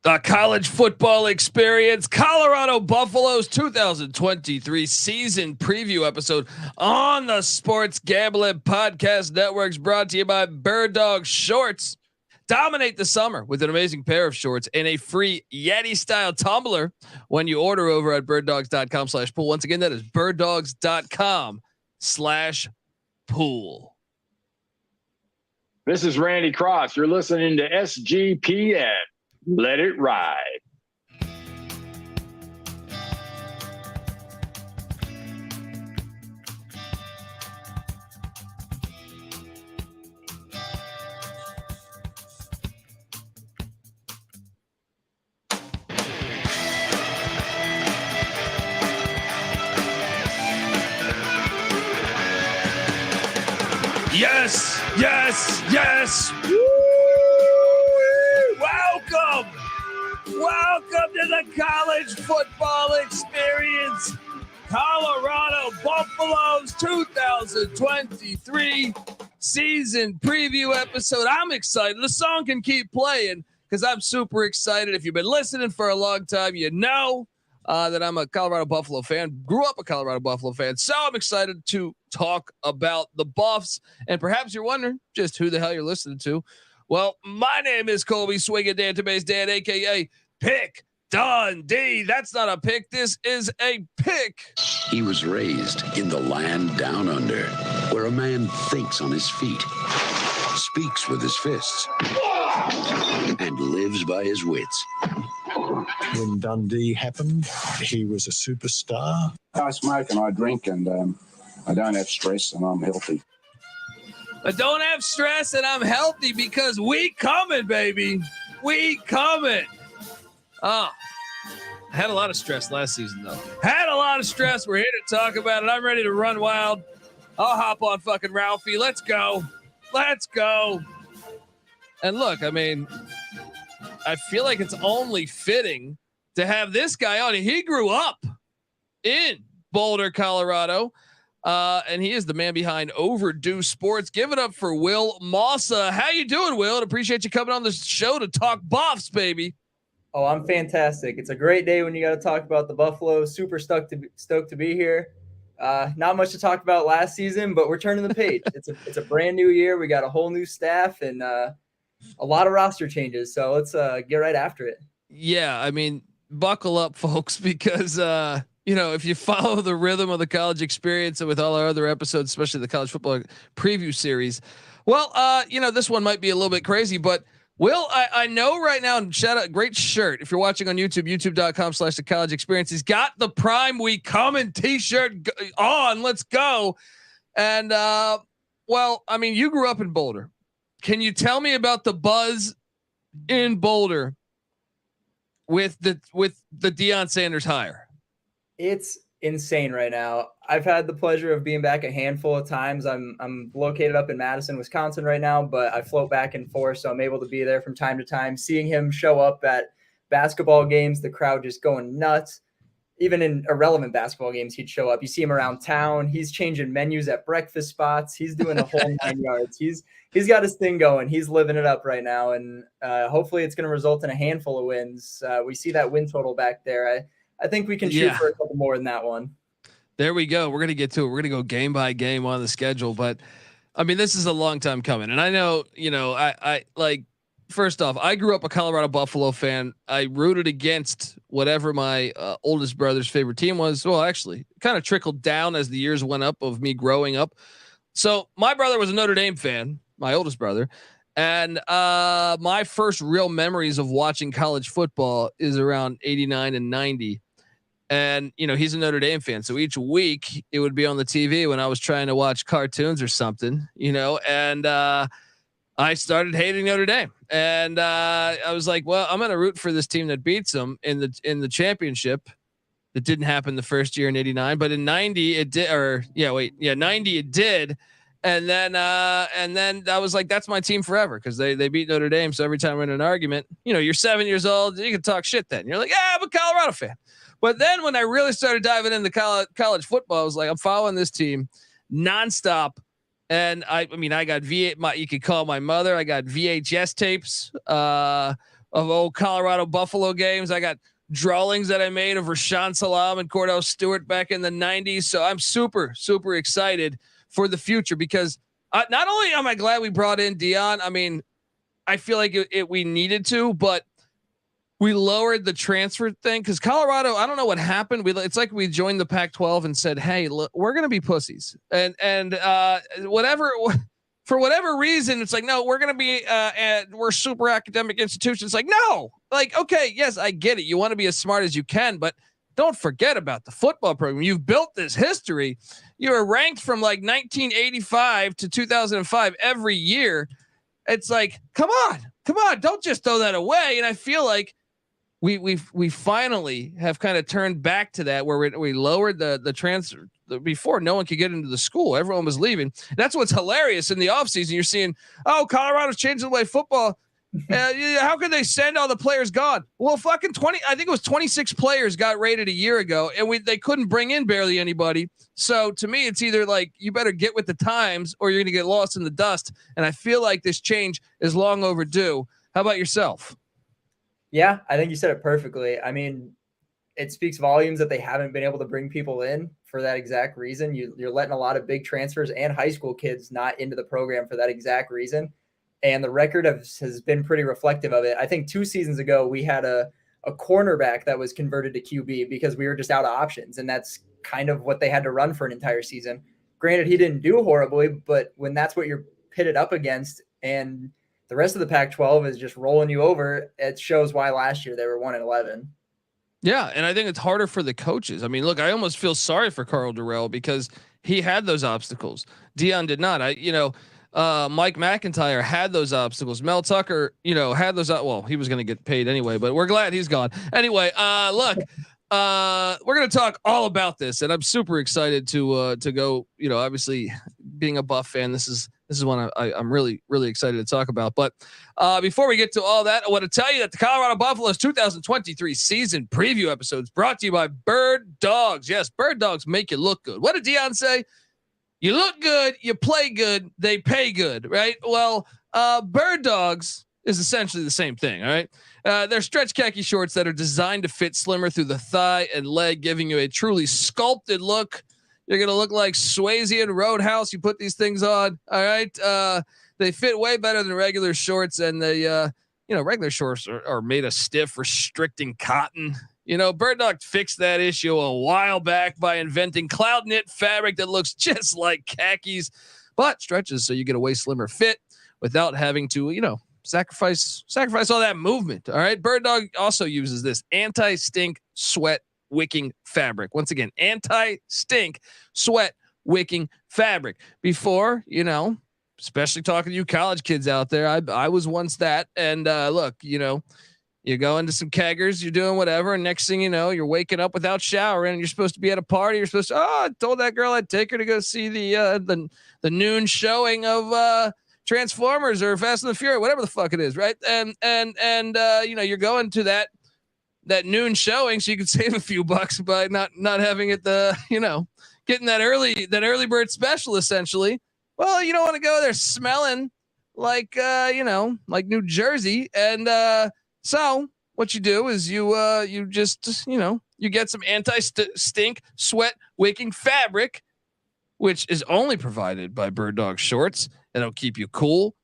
The college football experience, Colorado Buffaloes 2023 season preview episode on the Sports Gambling Podcast Networks, brought to you by Bird Dog Shorts. Dominate the summer with an amazing pair of shorts and a free Yeti style tumbler when you order over at birddogs.com/pool. Once again, that is birddogs.com/pool. This is Randy Cross. You're listening to SGPN. Let it ride. Yes, yes, yes. Woo! Welcome to the college football experience. Colorado Buffaloes 2023 season preview episode. I'm excited. The song can keep playing because I'm super excited. If you've been listening for a long time, you know that I'm a Colorado Buffalo fan. Grew up a Colorado Buffalo fan. So I'm excited to talk about the Buffs. And perhaps you're wondering just who the hell you're listening to. Well, my name is Colby Swinging Database Dan, a.k.a. Pick Dundee. That's not a pick. This is a pick. He was raised in the land down under, where a man thinks on his feet, speaks with his fists, and lives by his wits. When Dundee happened, he was a superstar. I smoke and I drink, and I don't have stress, and I'm healthy. I don't have stress and I'm healthy because we coming, baby. We coming. Oh, I had a lot of stress last season, though. Had a lot of stress. We're here to talk about it. I'm ready to run wild. I'll hop on fucking Ralphie. Let's go. Let's go. And look, I mean, I feel like it's only fitting to have this guy on. He grew up in Boulder, Colorado. And he is the man behind Overdue Sports. Give it up for Will Mossa. How you doing, Will? And appreciate you coming on the show to talk Buffs, baby. Oh, I'm fantastic. It's a great day when you got to talk about the Buffaloes. Super stoked to be here. Not much to talk about last season, but we're turning the page. It's a brand new year. We got a whole new staff and a lot of roster changes. So let's get right after it. Yeah, I mean, buckle up, folks, because if you follow the rhythm of the college experience and with all our other episodes, especially the college football preview series, well, this one might be a little bit crazy, but Will, I know right now, and shout out, great shirt. If you're watching on YouTube, youtube.com/the college experience, he's got the Prime We Coming t-shirt on. Let's go. And, you grew up in Boulder. Can you tell me about the buzz in Boulder with the Deion Sanders hire? It's insane right now. I've had the pleasure of being back a handful of times. I'm located up in Madison, Wisconsin right now, but I float back and forth, so I'm able to be there from time to time. Seeing him show up at basketball games, the crowd just going nuts. Even in irrelevant basketball games, he'd show up. You see him around town. He's changing menus at breakfast spots. He's doing the whole 9 yards. He's got his thing going. He's living it up right now, and hopefully it's going to result in a handful of wins. We see that win total back there. I think we can shoot for a couple more than that one. There we go. We're going to get to it. We're going to go game by game on the schedule, but I mean, this is a long time coming. And I know, I first off, I grew up a Colorado Buffalo fan. I rooted against whatever my oldest brother's favorite team was. Well, actually kind of trickled down as the years went up of me growing up. So my brother was a Notre Dame fan, my oldest brother. And my first real memories of watching college football is around 89 and 90. And, he's a Notre Dame fan. So each week it would be on the TV when I was trying to watch cartoons or something, and I started hating Notre Dame. And I was like, well, I'm going to root for this team that beats them in the championship. That didn't happen the first year in 89, but in 90 it did, 90 it did. And then I was like, that's my team forever. Cause they beat Notre Dame. So every time we're in an argument, you're 7 years old, you can talk shit then. You're like, I'm a Colorado fan. But then when I really started diving into college football, I was like, I'm following this team nonstop. And I got you could call my mother. I got VHS tapes old Colorado Buffalo games. I got drawings that I made of Rashawn Salam and Cordell Stewart back in the 90s. So I'm super, super excited for the future because not only am I glad we brought in Deion, I mean, I feel like we needed to, but we lowered the transfer thing because Colorado, I don't know what happened. It's like we joined the Pac-12 and said, "Hey, look, we're going to be pussies," and whatever. For whatever reason, it's like, no, we're going to be, we're super academic institutions. Like, no, like, okay, yes, I get it. You want to be as smart as you can, but don't forget about the football program. You've built this history. You were ranked from like 1985 to 2005 every year. It's like, come on, don't just throw that away. And I feel like we finally have kind of turned back to that where we lowered the transfer. Before no one could get into the school, everyone was leaving. That's what's hilarious in the offseason. You're seeing, oh, Colorado's changing the way football. How could they send all the players gone? Well, fucking 20, I think it was 26 players got rated a year ago, and they couldn't bring in barely anybody. So to me, it's either like you better get with the times or you're going to get lost in the dust. And I feel like this change is long overdue. How about yourself? Yeah, I think you said it perfectly. I mean, it speaks volumes that they haven't been able to bring people in for that exact reason. You're letting a lot of big transfers and high school kids not into the program for that exact reason. And the record has been pretty reflective of it. I think 2 seasons ago, we had a cornerback that was converted to QB because we were just out of options. And that's kind of what they had to run for an entire season. Granted, he didn't do horribly, but when that's what you're pitted up against and the rest of the Pac-12 is just rolling you over, it shows why last year they were 1-11. Yeah, and I think it's harder for the coaches. I mean, look, I almost feel sorry for Carl Durrell because he had those obstacles. Deion did not. Mike McIntyre had those obstacles. Mel Tucker, had those. Well, he was going to get paid anyway, but we're glad he's gone. Anyway, look, we're going to talk all about this, and I'm super excited to go. Obviously, being a Buff fan, this is one I'm really, really excited to talk about. But before we get to all that, I want to tell you that the Colorado Buffaloes 2023 season preview episodes brought to you by Bird Dogs. Yes, Bird Dogs make you look good. What did Deion say? You look good, you play good, they pay good, right? Well, Bird Dogs is essentially the same thing, all right? They're stretch khaki shorts that are designed to fit slimmer through the thigh and leg, giving you a truly sculpted look. You're going to look like Swayze and Roadhouse. You put these things on. All right. They fit way better than regular shorts. And regular shorts are made of stiff, restricting cotton. Bird Dog fixed that issue a while back by inventing cloud knit fabric that looks just like khakis, but stretches so you get a way slimmer fit without having to, sacrifice all that movement. All right. Bird Dog also uses this anti-stink sweat wicking fabric. Once again, anti-stink sweat wicking fabric. Before, especially talking to you college kids out there, I was once that. And look, you go into some keggers, you're doing whatever, and next thing you know, you're waking up without showering, and you're supposed to be at a party. You're supposed to, I told that girl I'd take her to go see the noon showing of Transformers or Fast and the Furious, whatever the fuck it is, right? And you're going to that noon showing so you can save a few bucks by not having it getting that early bird special essentially. Well, you don't want to go there smelling like like New Jersey. And so what you do is you just you get some anti-stink sweat wicking fabric, which is only provided by Bird Dog shorts. It'll keep you cool,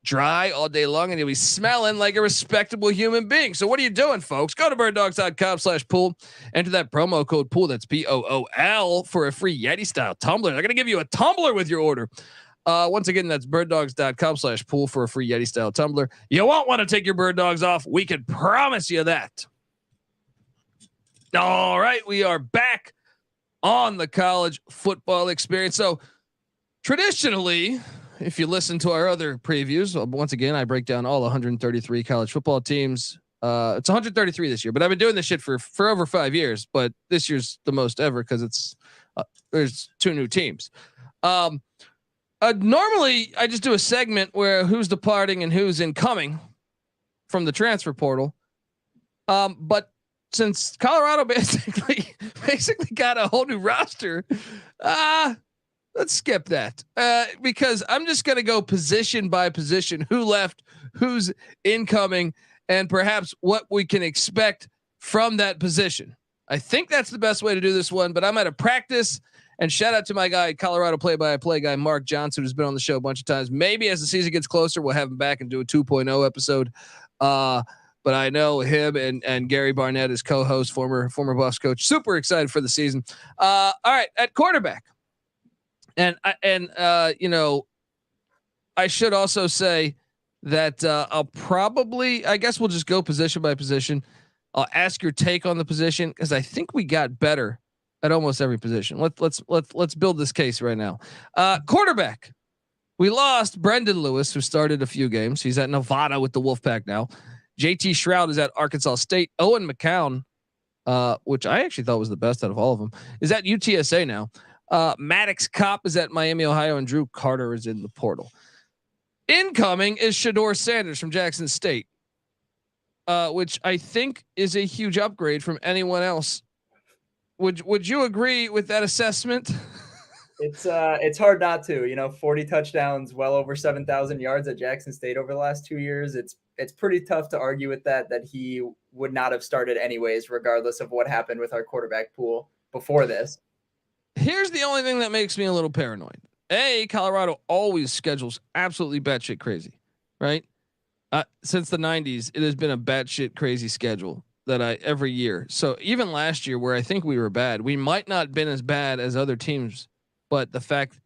dry all day long, and you'll be smelling like a respectable human being. So what are you doing, folks? Go to birddogs.com/pool. Enter that promo code pool. That's POOL for a free Yeti style tumbler. They're going to give you a tumbler with your order. Once again, that's birddogs.com/pool for a free Yeti style tumbler. You won't want to take your Bird Dogs off. We can promise you that. All right. We are back on the college football experience. So traditionally, if you listen to our other previews, once again, I break down all 133 college football teams. It's 133 this year, but I've been doing this shit for over 5 years, but this year's the most ever because it's there's 2 new teams. Normally I just do a segment where who's departing and who's incoming from the transfer portal. But since Colorado basically got a whole new roster, let's skip that because I'm just going to go position by position, who left, who's incoming, and perhaps what we can expect from that position. I think that's the best way to do this one, but I'm at a practice. And shout out to my guy, Colorado play-by-play guy, Mark Johnson, who's been on the show a bunch of times. Maybe as the season gets closer, we'll have him back and do a 2.0 episode. But I know him and Gary Barnett, his co-host, former Buffs coach, super excited for the season. All right, at quarterback, and you know, I should also say that I'll probably, I guess we'll just go position by position. I'll ask your take on the position because I think we got better at almost every position. Let's build this case right now. Quarterback, we lost Brendan Lewis, who started a few games. He's at Nevada with the Wolfpack now. JT Shroud is at Arkansas State. Owen McCown, which I actually thought was the best out of all of them, is at UTSA now. Maddox Kopp is at Miami, Ohio, and Drew Carter is in the portal. Incoming is Shedeur Sanders from Jackson State, which I think is a huge upgrade from anyone else. Would you agree with that assessment? It's hard not to, you know, 40 touchdowns, well over 7,000 yards at Jackson State over the last 2 years. It's pretty tough to argue with that he would not have started anyways, regardless of what happened with our quarterback pool before this. Here's the only thing that makes me a little paranoid. Colorado always schedules absolutely batshit crazy, right? Since the 90s, it has been a batshit crazy schedule that every year. So even last year, where I think we were bad, we might not have been as bad as other teams, but the fact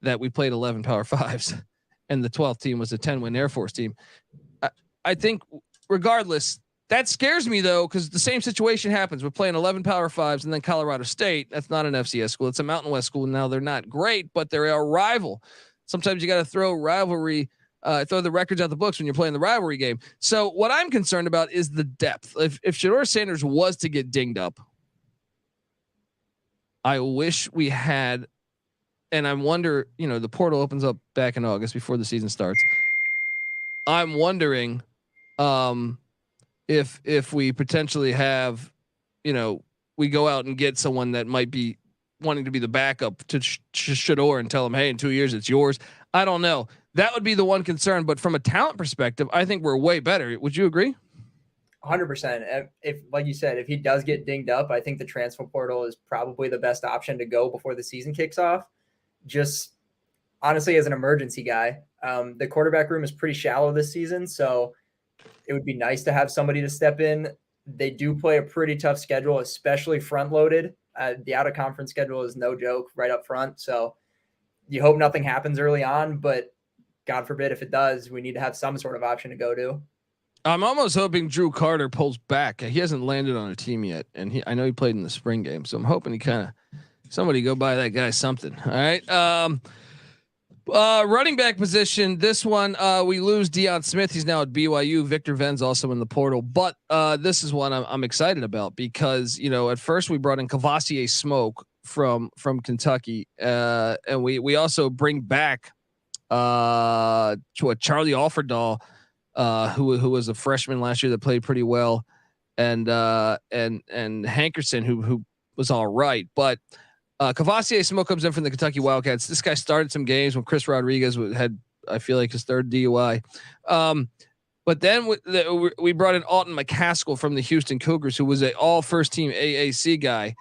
that we played 11 Power Fives and the 12th team was a 10-win Air Force team, I think regardless, that scares me though, because the same situation happens. We're playing 11 Power Fives and then Colorado State. That's not an FCS school. It's a Mountain West school. Now they're not great, but they're a rival. Sometimes you got to throw rivalry, throw the records out the books when you're playing the rivalry game. So what I'm concerned about is the depth. If Shedeur Sanders was to get dinged up, I wish we had, and I wonder, you know, the portal opens up back in August before the season starts. I'm wondering if we potentially have, you know, we go out and get someone that might be wanting to be the backup to Shedeur and tell him, hey, in 2 years it's yours. I don't know. That would be the one concern, but from a talent perspective, I think we're way better. Would you agree? 100%. If, like you said, if he does get dinged up, I think the transfer portal is probably the best option to go before the season kicks off. Just honestly, as an emergency guy, the quarterback room is pretty shallow this season, so it would be nice to have somebody to step in. They do play a pretty tough schedule, especially front loaded. The out of conference schedule is no joke right up front. So you hope nothing happens early on, but God forbid if it does, we need to have some sort of option to go to. I'm almost hoping Drew Carter pulls back. He hasn't landed on a team yet, and I know he played in the spring game, so I'm hoping somebody go buy that guy something. All right. Running back position. This one, we lose Deion Smith. He's now at BYU. Victor Venn's also in the portal, but this is one I'm excited about because, you know, at first we brought in Kavosiey Smoke from Kentucky, and we also bring back to a Charlie Offerdahl, who was a freshman last year that played pretty well, and Hankerson who was all right, but Kavosiey Smoke comes in from the Kentucky Wildcats. This guy started some games when Chris Rodriguez had, I feel like, his third DUI. But then we brought in Alton McCaskill from the Houston Cougars, who was all first team AAC guy.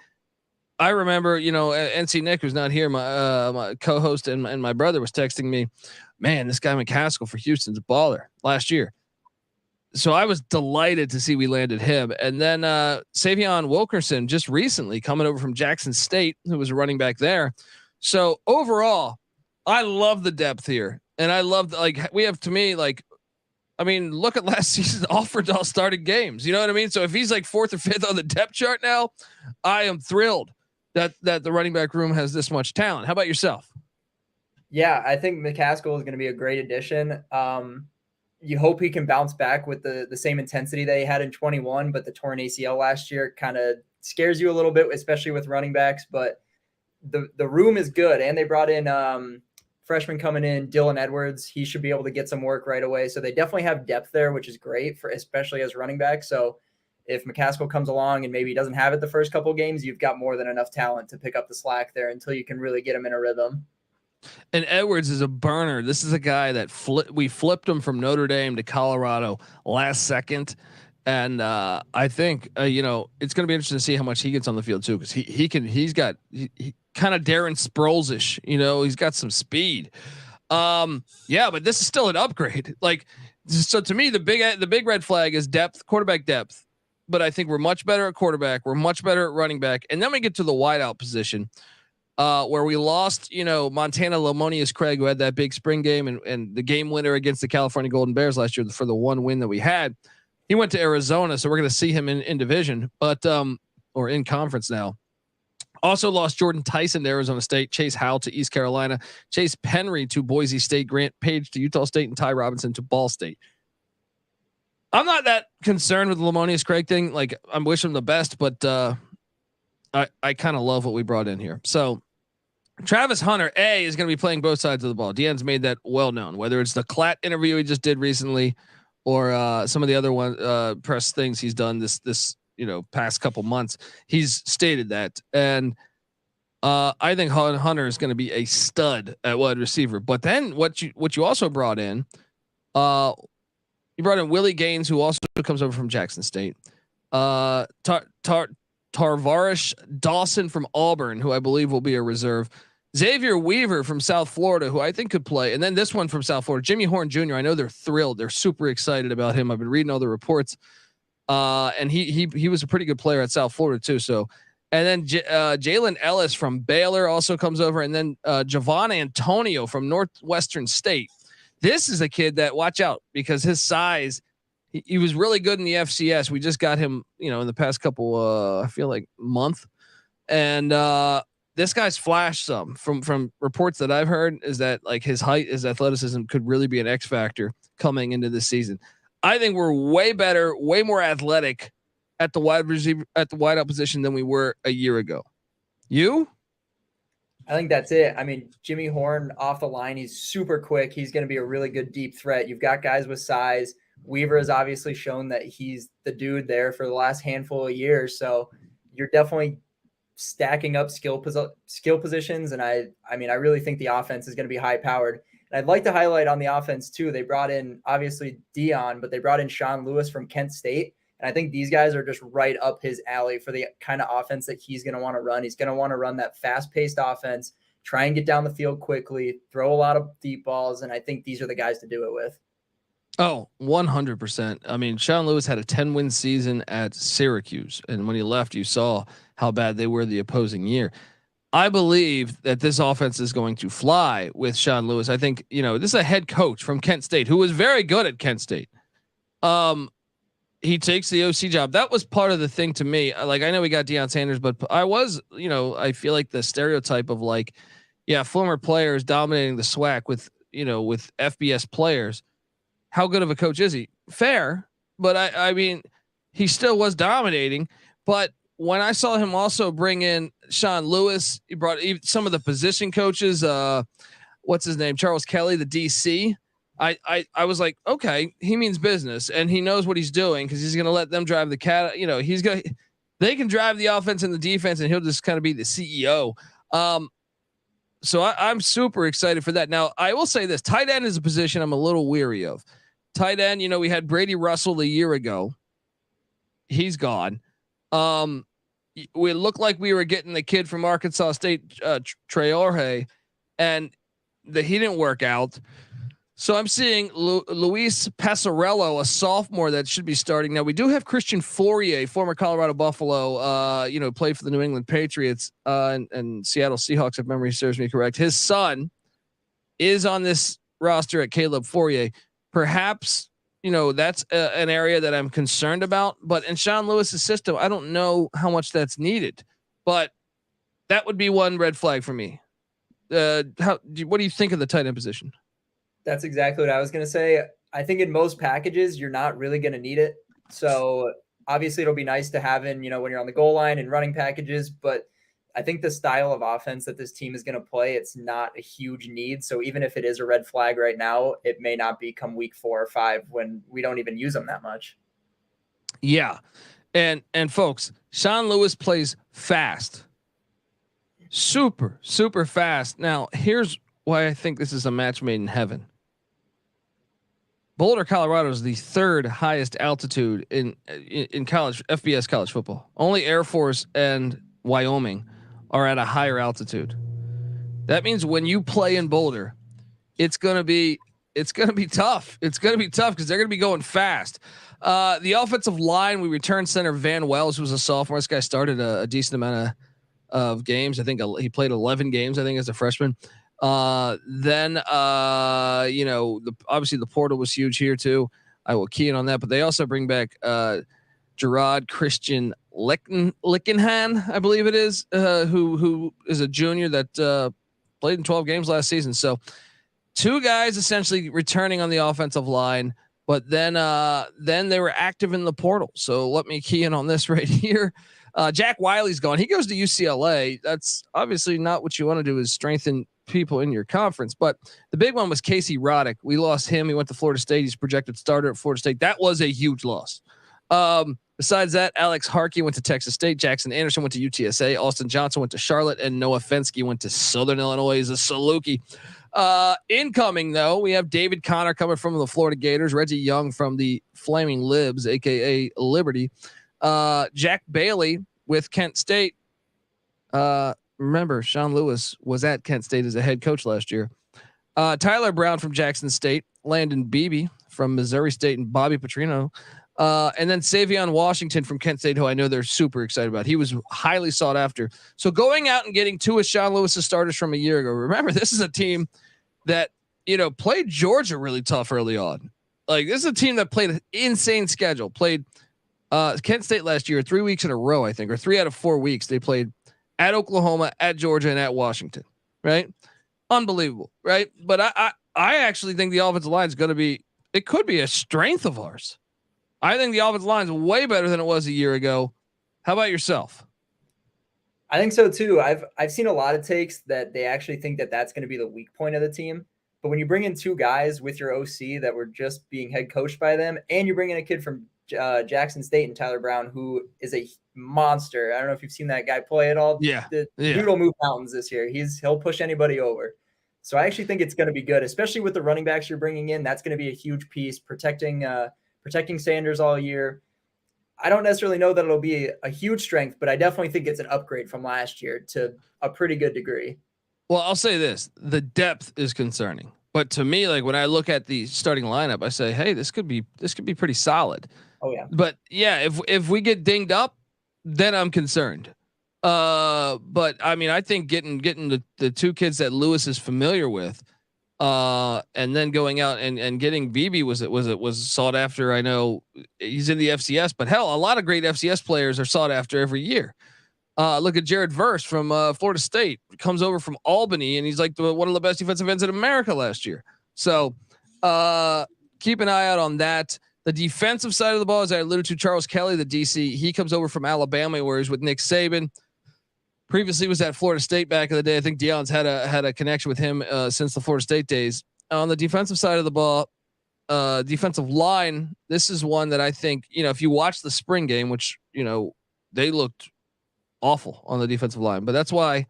I remember, you know, NC Nick, who's not here, my co-host and my brother was texting me, man, this guy McCaskill for Houston's a baller last year. So I was delighted to see we landed him. And then Savion Wilkerson just recently coming over from Jackson State, who was a running back there. So overall, I love the depth here. And I love we have, to me, look at last season, Offerdahl started games. You know what I mean? So if he's like 4th or 5th on the depth chart now, I am thrilled that the running back room has this much talent. How about yourself? Yeah, I think McCaskill is going to be a great addition. You hope he can bounce back with the same intensity that he had in 21, but the torn ACL last year kind of scares you a little bit, especially with running backs. But the room is good, and they brought in freshman coming in, Dylan Edwards. He should be able to get some work right away. So they definitely have depth there, which is great for especially as running back. So if McCaskill comes along and maybe he doesn't have it the first couple of games, you've got more than enough talent to pick up the slack there until you can really get him in a rhythm. And Edwards is a burner. This is a guy that we flipped him from Notre Dame to Colorado last second. And I think it's going to be interesting to see how much he gets on the field too, because he kind of Darren Sproles-ish. He's got some speed. But this is still an upgrade. Like, so to me, the big red flag is depth, quarterback depth. But I think we're much better at quarterback. We're much better at running back, and then we get to the wideout position, where we lost, Montana Lamonius Craig, who had that big spring game and the game winner against the California Golden Bears last year for the one win that we had. He went to Arizona, so we're going to see him in division, but or in conference now. Also lost Jordan Tyson to Arizona State, Chase Howell to East Carolina, Chase Penry to Boise State, Grant Page to Utah State, and Ty Robinson to Ball State. I'm not that concerned with the Lamonius Craig thing. Like, I'm wishing him the best, but I kind of love what we brought in here. So Travis Hunter is going to be playing both sides of the ball. Deion's made that well known, whether it's the Klatt interview he just did recently, or some of the other press things he's done this past couple months. He's stated that, and I think Hunter is going to be a stud at wide receiver. But then what you also brought in, you brought in Willie Gaines, who also comes over from Jackson State. Tarvarish Dawson from Auburn, who I believe will be a reserve. Xavier Weaver from South Florida, who I think could play. And then this one from South Florida, Jimmy Horn Jr. I know they're thrilled. They're super excited about him. I've been reading all the reports. And he was a pretty good player at South Florida too. So, and then Jalen Ellis from Baylor also comes over. And then Javon Antonio from Northwestern State. This is a kid that, watch out, because his size, he was really good in the FCS. We just got him, in the past couple, I feel like month. And this guy's flashed some from reports that I've heard, is that like his height, his athleticism could really be an X factor coming into this season. I think we're way better, way more athletic at the wide receiver, at the wideout position than we were a year ago. You? I think that's it. I mean, Jimmy Horn off the line, he's super quick. He's going to be a really good deep threat. You've got guys with size. Weaver has obviously shown that he's the dude there for the last handful of years. So you're definitely stacking up skill positions. And I really think the offense is going to be high powered. And I'd like to highlight on the offense too. They brought in obviously Deion, but they brought in Sean Lewis from Kent State. And I think these guys are just right up his alley for the kind of offense that he's going to want to run. He's going to want to run that fast-paced offense, try and get down the field quickly, throw a lot of deep balls, and I think these are the guys to do it with. Oh, 100%. I mean, Sean Lewis had a 10-win season at Syracuse, and when he left, you saw how bad they were the opposing year. I believe that this offense is going to fly with Sean Lewis. I think, this is a head coach from Kent State who was very good at Kent State. He takes the OC job. That was part of the thing to me. Like, I know we got Deion Sanders, but I was, I feel like the stereotype of like, former players dominating the SWAC with FBS players. How good of a coach is he? Fair, but I mean, he still was dominating. But when I saw him also bring in Sean Lewis, he brought some of the position coaches. What's his name? Charles Kelly, the DC. I was like, okay, he means business and he knows what he's doing, because he's going to let them drive the cat. They can drive the offense and the defense, and he'll just kind of be the CEO. So I'm super excited for that. Now, I will say this: tight end is a position I'm a little weary of. Tight end, we had Brady Russell a year ago. He's gone. We looked like we were getting the kid from Arkansas State, Traore, and he didn't work out. So I'm seeing Luis Passarello, a sophomore that should be starting. Now we do have Christian Fourier, former Colorado Buffalo, played for the New England Patriots and Seattle Seahawks, if memory serves me correct. His son is on this roster at Caleb Fourier. Perhaps, that's an area that I'm concerned about, but in Sean Lewis's system, I don't know how much that's needed, but that would be one red flag for me. What do you think of the tight end position? That's exactly what I was going to say. I think in most packages, you're not really going to need it. So obviously it'll be nice to have in, when you're on the goal line and running packages, but I think the style of offense that this team is going to play, it's not a huge need. So even if it is a red flag right now, it may not be come week 4 or 5 when we don't even use them that much. Yeah. And folks, Sean Lewis plays fast, super, super fast. Now here's why I think this is a match made in heaven. Boulder, Colorado is the third highest altitude in college FBS college football. Only Air Force and Wyoming are at a higher altitude. That means when you play in Boulder, it's gonna be tough. It's gonna be tough because they're gonna be going fast. The offensive line, we returned center Van Wells, who was a sophomore. This guy started a decent amount of games. I think he played 11 games. I think as a freshman. Then obviously the portal was huge here too. I will key in on that, but they also bring back Gerard Christian Lickenhan, I believe it is, who is a junior that played in 12 games last season. So 2 guys essentially returning on the offensive line, but then they were active in the portal. So let me key in on this right here. Jack Wiley's gone. He goes to UCLA. That's obviously not what you want to do, is strengthen people in your conference. But the big one was Casey Roddick. We lost him. He went to Florida State. He's projected starter at Florida State. That was a huge loss. Besides that, Alex Harkey went to Texas State. Jackson Anderson went to UTSA. Austin Johnson went to Charlotte, and Noah Fensky went to Southern Illinois as a Saluki. Incoming though, we have David Connor coming from the Florida Gators, Reggie Young from the Flaming Libs, aka Liberty, Jack Bailey with Kent State. Remember, Sean Lewis was at Kent State as a head coach last year. Tyler Brown from Jackson State, Landon Beebe from Missouri State, and Bobby Petrino. And then Savion Washington from Kent State, who I know they're super excited about. He was highly sought after. So going out and getting 2 of Sean Lewis's starters from a year ago. Remember, this is a team that, played Georgia really tough early on. Like, this is a team that played an insane schedule. Played Kent State last year 3 weeks in a row, I think, or 3 out of 4 weeks. They played at Oklahoma, at Georgia, and at Washington. Right? Unbelievable. Right? But I actually think the offensive line is going to be. It could be a strength of ours. I think the offensive line is way better than it was a year ago. How about yourself? I think so too. I've seen a lot of takes that they actually think that that's going to be the weak point of the team. But when you bring in 2 guys with your OC that were just being head coached by them, and you bring in a kid from Jackson State and Tyler Brown, who is a monster. I don't know if you've seen that guy play at all. Yeah. The dude will move mountains this year. He'll push anybody over. So I actually think it's going to be good, especially with the running backs you're bringing in. That's going to be a huge piece, protecting Sanders all year. I don't necessarily know that it'll be a huge strength, but I definitely think it's an upgrade from last year to a pretty good degree. Well, I'll say this: the depth is concerning, but to me, like when I look at the starting lineup, I say, "Hey, this could be pretty solid." Oh yeah. But yeah, if we get dinged up, then I'm concerned. But I mean, I think getting the 2 kids that Lewis is familiar with, and then going out and getting Beebe was sought after. I know he's in the FCS, but hell, a lot of great FCS players are sought after every year. Look at Jared Verse from Florida State, comes over from Albany, and he's like one of the best defensive ends in America last year. So keep an eye out on that. The defensive side of the ball, as I alluded to, Charles Kelly, the DC, he comes over from Alabama, where he's with Nick Saban. Previously was at Florida State back in the day. I think Deion's had a connection with him since the Florida State days. On the defensive side of the ball, defensive line, this is one that I think, if you watch the spring game, which, they looked awful on the defensive line, but that's why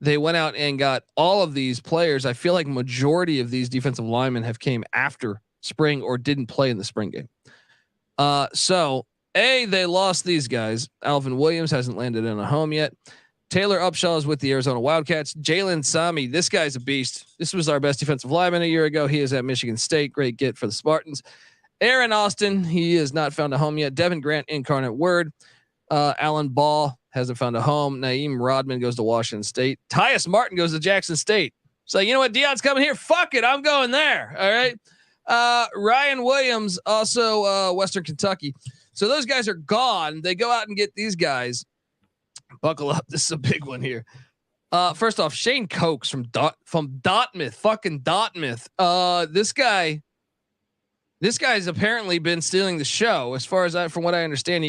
they went out and got all of these players. I feel like majority of these defensive linemen have came after spring or didn't play in the spring game. So they lost these guys. Alvin Williams hasn't landed in a home yet. Taylor Upshaw is with the Arizona Wildcats. Jalen Sami, this guy's a beast. This was our best defensive lineman a year ago. He is at Michigan State. Great get for the Spartans. Aaron Austin, he has not found a home yet. Devin Grant, Incarnate Word. Alan Ball hasn't found a home. Naeem Rodman goes to Washington State. Tyus Martin goes to Jackson State. So you know what? Deion's coming here. Fuck it. I'm going there. All right. Ryan Williams, also Western Kentucky. So those guys are gone. They go out and get these guys. Buckle up. This is a big one here. First off, Shane Cokes from Dartmouth, fucking Dartmouth. This guy's apparently been stealing the show. As far as from what I understand,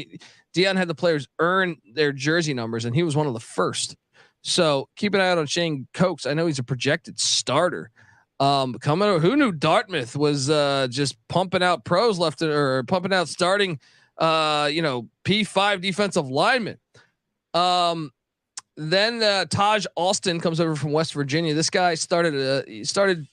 Deion had the players earn their jersey numbers, and he was one of the first. So keep an eye out on Shane Cokes. I know he's a projected starter. Coming over, who knew Dartmouth was just pumping out pros pumping out starting, P5 defensive linemen. Taj Alston comes over from West Virginia. This guy started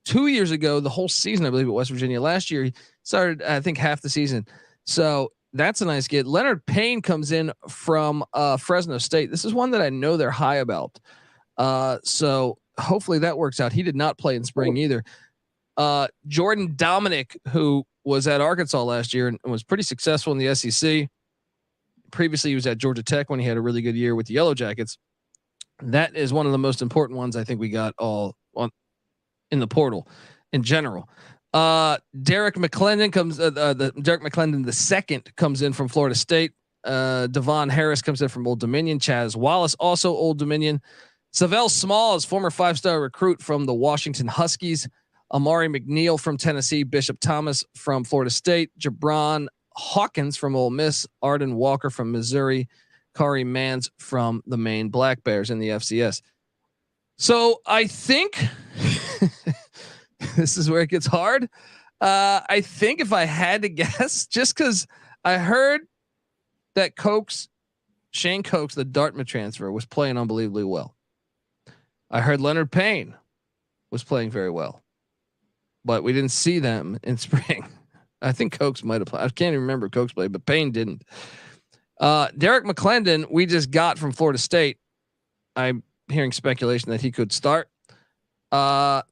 2 years ago, the whole season, I believe, at West Virginia. Last year, he started, I think, half the season. So that's a nice get. Leonard Payne comes in from Fresno State. This is one that I know they're high about. So hopefully that works out. He did not play in spring either. Jordan Dominic, who was at Arkansas last year and was pretty successful in the SEC. Previously, he was at Georgia Tech when he had a really good year with the Yellow Jackets. That is one of the most important ones I think we got all on in the portal in general. Derek McClendon comes. Derek McClendon II comes in from Florida State. Devon Harris comes in from Old Dominion. Chaz Wallace, also Old Dominion. Savell Smalls, former 5-star recruit from the Washington Huskies. Amari McNeil from Tennessee. Bishop Thomas from Florida State. Jabron Hawkins from Ole Miss. Arden Walker from Missouri. Kari Mans from the Maine Black Bears in the FCS. So I think this is where it gets hard. I think if I had to guess, just because I heard that Shane Cokes, the Dartmouth transfer, was playing unbelievably well. I heard Leonard Payne was playing very well, but we didn't see them in spring. I think Cokes might have played. I can't even remember Cokes played, but Payne didn't. Derek McClendon, we just got from Florida State. I'm hearing speculation that he could start. I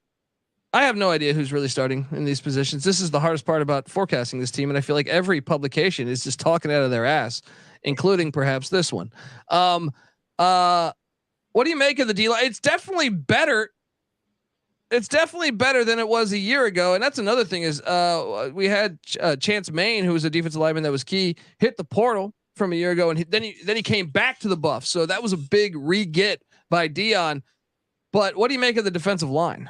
have no idea who's really starting in these positions. This is the hardest part about forecasting this team, and I feel like every publication is just talking out of their ass, including perhaps this one. What do you make of the D line? It's definitely better. It's definitely better than it was a year ago, and that's another thing. Is we had Chance Main, who was a defensive lineman that was key, hit the portal from a year ago, and then he came back to the Buffs. So that was a big re-get by Deion. But what do you make of the defensive line?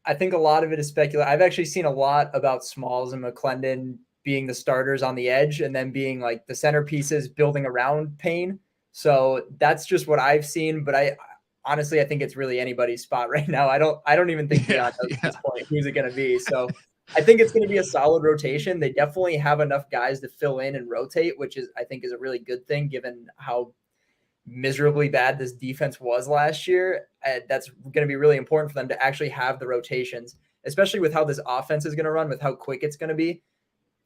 I think a lot of it is speculative. I've actually seen a lot about Smalls and McClendon being the starters on the edge and then being like the centerpieces building around Payne. So that's just what I've seen. But I honestly think it's really anybody's spot right now. I don't even think Deion knows at this point who's it going to be. So I think it's going to be a solid rotation. They definitely have enough guys to fill in and rotate, which I think is a really good thing given how miserably bad this defense was last year. That's going to be really important for them to actually have the rotations, especially with how this offense is going to run, with how quick it's going to be.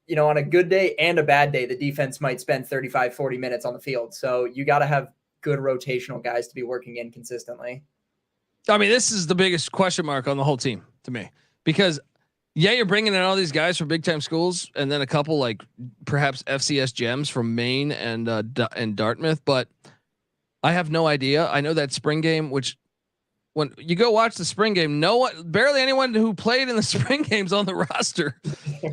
You know, on a good day and a bad day, the defense might spend 35, 40 minutes on the field. So you got to have good rotational guys to be working in consistently. I mean, this is the biggest question mark on the whole team to me, because you're bringing in all these guys from big time schools and then a couple like perhaps FCS gems from Maine and Dartmouth, but I have no idea. I know that spring game, which when you go watch the spring game, barely anyone who played in the spring games on the roster.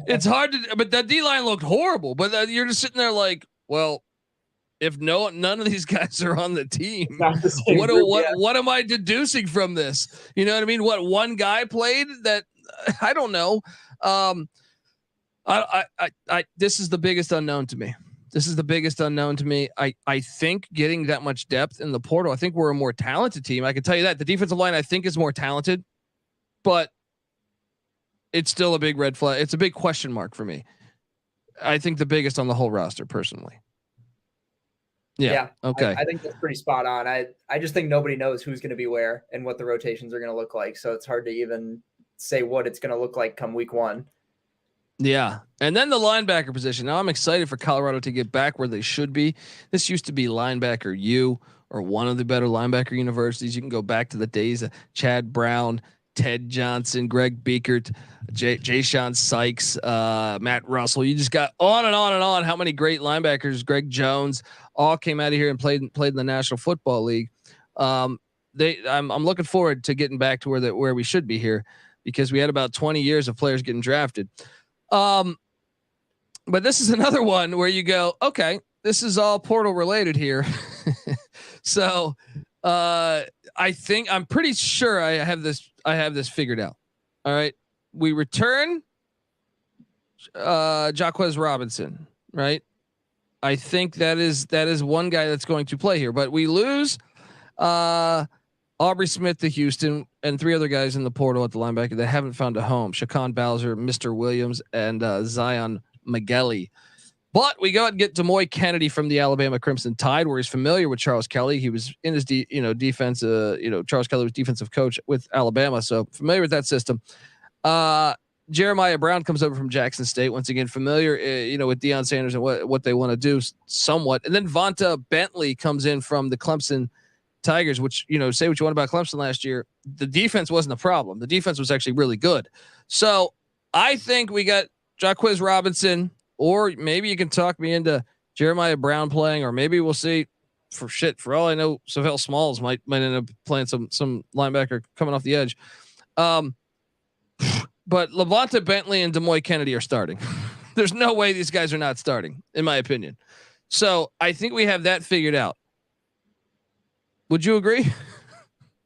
It's hard to, but that D line looked horrible, but you're just sitting there like, well, if none of these guys are on the team, what am I deducing from this? You know what I mean? What one guy played that I don't know. This is the biggest unknown to me. I think getting that much depth in the portal, I think we're a more talented team. I can tell you that the defensive line, I think, is more talented, but it's still a big red flag. It's a big question mark for me. I think the biggest on the whole roster personally. Yeah. Okay. I think that's pretty spot on. I just think nobody knows who's going to be where and what the rotations are going to look like. So it's hard to even say what it's going to look like come week one. Yeah. And then the linebacker position. Now I'm excited for Colorado to get back where they should be. This used to be linebacker U, or one of the better linebacker universities. You can go back to the days of Chad Brown, Ted Johnson, Greg Biekert, Jay-Sean Sykes, Matt Russell. You just got on and on and on. How many great linebackers, Greg Jones, all came out of here and played in the National Football League. I'm looking forward to getting back to where we should be here, because we had about 20 years of players getting drafted. But this is another one where you go, okay, this is all portal related here. So I'm pretty sure I have this figured out. All right. We return Jaquez Robinson, right? I think that is one guy that's going to play here, but we lose Aubrey Smith to Houston and three other guys in the portal at the linebacker that haven't found a home. Shaquan Bowser, Mr. Williams, and Zion Magelli. But we go out and get Demoy Kennedy from the Alabama Crimson Tide, where he's familiar with Charles Kelly. He was in his defense. Charles Kelly was defensive coach with Alabama, so familiar with that system. Jeremiah Brown comes over from Jackson State, once again familiar, with Deion Sanders and what they want to do somewhat. And then Vonta Bentley comes in from the Clemson Tigers, which, say what you want about Clemson last year, the defense wasn't a problem. The defense was actually really good. So I think we got Jacquizz Robinson, or maybe you can talk me into Jeremiah Brown playing, or maybe we'll see. For all I know, Savell Smalls might end up playing some linebacker coming off the edge. But Levonta Bentley and Demoy Kennedy are starting. There's no way these guys are not starting, in my opinion. So I think we have that figured out. Would you agree?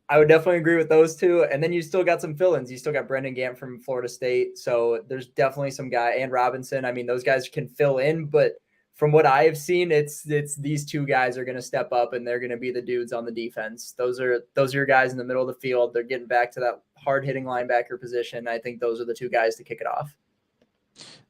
I would definitely agree with those two. And then you still got some fill-ins. You still got Brendan Gant from Florida State. So there's definitely some guy, and Robinson. I mean, those guys can fill in, but from what I have seen, it's these two guys are going to step up and they're going to be the dudes on the defense. Those are your guys in the middle of the field. They're getting back to that hard hitting linebacker position. I think those are the two guys to kick it off.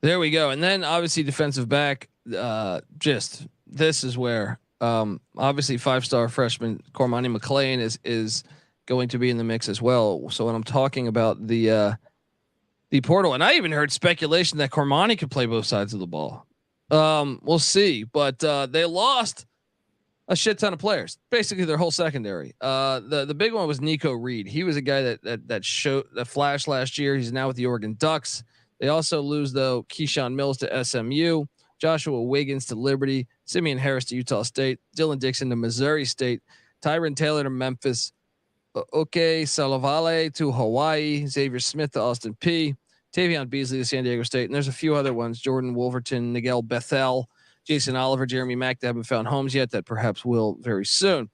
There we go. And then obviously defensive back, this is where, obviously 5-star freshman Cormani McClain is going to be in the mix as well. So when I'm talking about the portal, and I even heard speculation that Cormani could play both sides of the ball. We'll see, but they lost a shit ton of players, basically their whole secondary. The big one was Nico Reed. He was a guy that showed the flash last year. He's now with the Oregon Ducks. They also lose though Keyshawn Mills to SMU, Joshua Wiggins to Liberty, Simeon Harris to Utah State, Dylan Dixon to Missouri State, Tyron Taylor to Memphis, Oke Salavale to Hawaii, Xavier Smith to Austin P, Tavion Beasley to San Diego State, and there's a few other ones: Jordan Wolverton, Nigel Bethel, Jason Oliver, Jeremy Mack. They haven't found homes yet. That perhaps will very soon.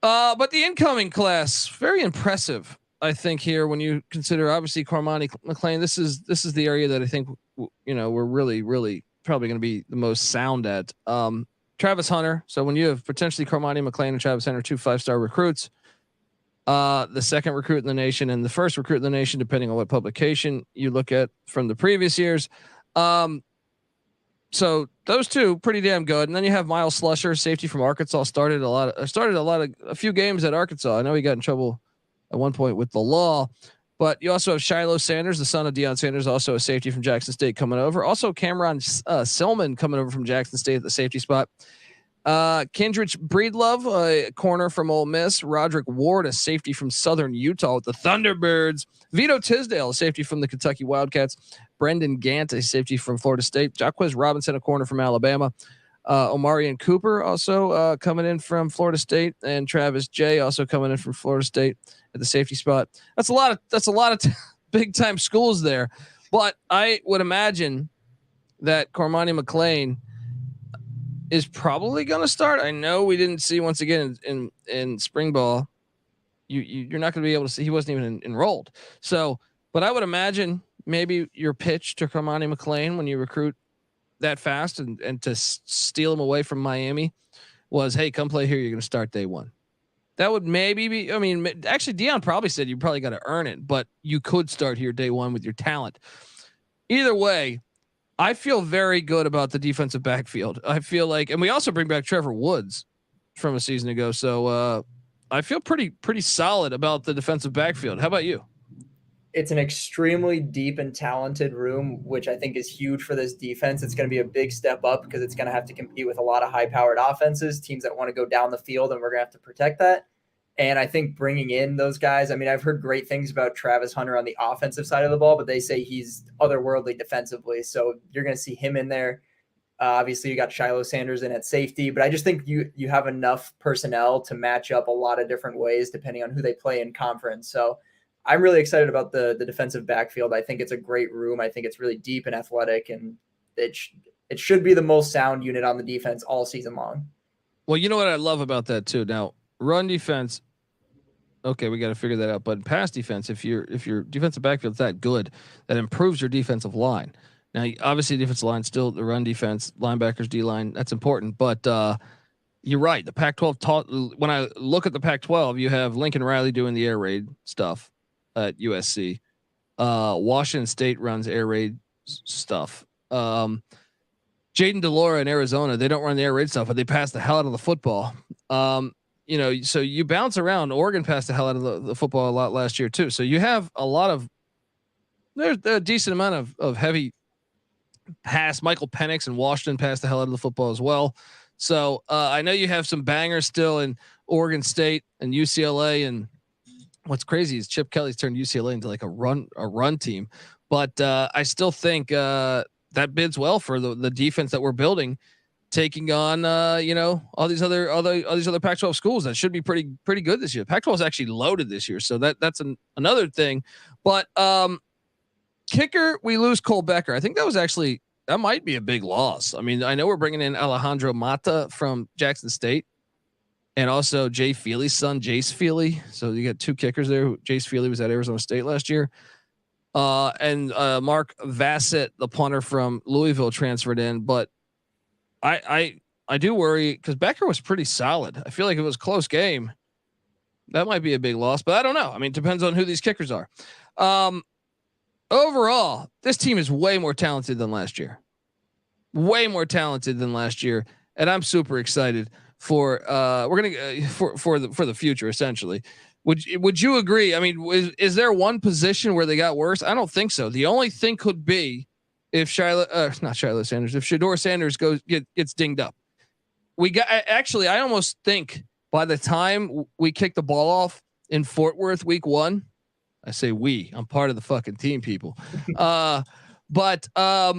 But the incoming class, very impressive, I think, here when you consider obviously Cormani McClain. This is the area that I think we're really probably going to be the most sound at. Travis Hunter. So when you have potentially Cormani McClain and Travis Hunter, 2 5-star recruits. The second recruit in the nation and the first recruit in the nation, depending on what publication you look at from the previous years. So those two pretty damn good. And then you have Miles Slusher, safety from Arkansas, started a few games at Arkansas. I know he got in trouble at one point with the law, but you also have Shedeur Sanders, the son of Deion Sanders, also a safety from Jackson State coming over. Also Cameron Silman coming over from Jackson State at the safety spot. Kendrick Breedlove, a corner from Ole Miss, Roderick Ward, a safety from Southern Utah with the Thunderbirds, Vito Tisdale, a safety from the Kentucky Wildcats, Brendan Gant, a safety from Florida State, Jacquizz Robinson, a corner from Alabama, Omarion Cooper also coming in from Florida State, and Travis J also coming in from Florida State at the safety spot. That's a lot of big time schools there, but I would imagine that Cormani McClain is probably going to start. I know we didn't see once again in spring ball. You're not going to be able to see. He wasn't even enrolled. So, but I would imagine maybe your pitch to Cormani McClain when you recruit that fast and to steal him away from Miami was, hey, come play here. You're going to start day one. That would maybe be. I mean, actually, Deion probably said you probably got to earn it, but you could start here day one with your talent. Either way, I feel very good about the defensive backfield. I feel like, and we also bring back Trevor Woods from a season ago. So I feel pretty solid about the defensive backfield. How about you? It's an extremely deep and talented room, which I think is huge for this defense. It's going to be a big step up because it's going to have to compete with a lot of high-powered offenses, teams that want to go down the field, and we're going to have to protect that. And I think bringing in those guys, I mean, I've heard great things about Travis Hunter on the offensive side of the ball, but they say he's otherworldly defensively. So you're going to see him in there. Obviously, you got Shedeur Sanders in at safety, but I just think you have enough personnel to match up a lot of different ways depending on who they play in conference. So I'm really excited about the defensive backfield. I think it's a great room. I think it's really deep and athletic, and it should be the most sound unit on the defense all season long. Well, you know what I love about that too. Now, run defense, okay, we got to figure that out. But pass defense, if your defensive backfield's that good, that improves your defensive line. Now, obviously, defensive line still the run defense, linebackers, D line, that's important. But you're right. The Pac-12 taught. When I look at the Pac-12, you have Lincoln Riley doing the air raid stuff at USC. Washington State runs air raid stuff. Jaden DeLora in Arizona, they don't run the air raid stuff, but they pass the hell out of the football. You know, so you bounce around. Oregon passed the hell out of the football a lot last year too. So you have a lot of, there's a decent amount of heavy pass. Michael Penix in Washington passed the hell out of the football as well. So I know you have some bangers still in Oregon State and UCLA. And what's crazy is Chip Kelly's turned UCLA into like a run team. But I still think that bids well for the defense that we're building, taking on all these other Pac-12 schools that should be pretty good this year. Pac-12 is actually loaded this year, so that's another thing. But kicker, we lose Cole Becker. I think that might be a big loss. I mean, I know we're bringing in Alejandro Mata from Jackson State, and also Jay Feely's son, Jace Feely. So you got two kickers there. Jace Feely was at Arizona State last year. And Mark Vassett, the punter from Louisville, transferred in, but I do worry because Becker was pretty solid. I feel like if it was a close game, that might be a big loss, but I don't know. I mean, it depends on who these kickers are. Overall, this team is way more talented than last year. Way more talented than last year, and I'm super excited for for the future. Essentially, would you agree? I mean, is there one position where they got worse? I don't think so. The only thing could be if Shedeur Sanders gets dinged up. I almost think by the time we kick the ball off in Fort Worth week 1, I say I'm part of the fucking team, people. But I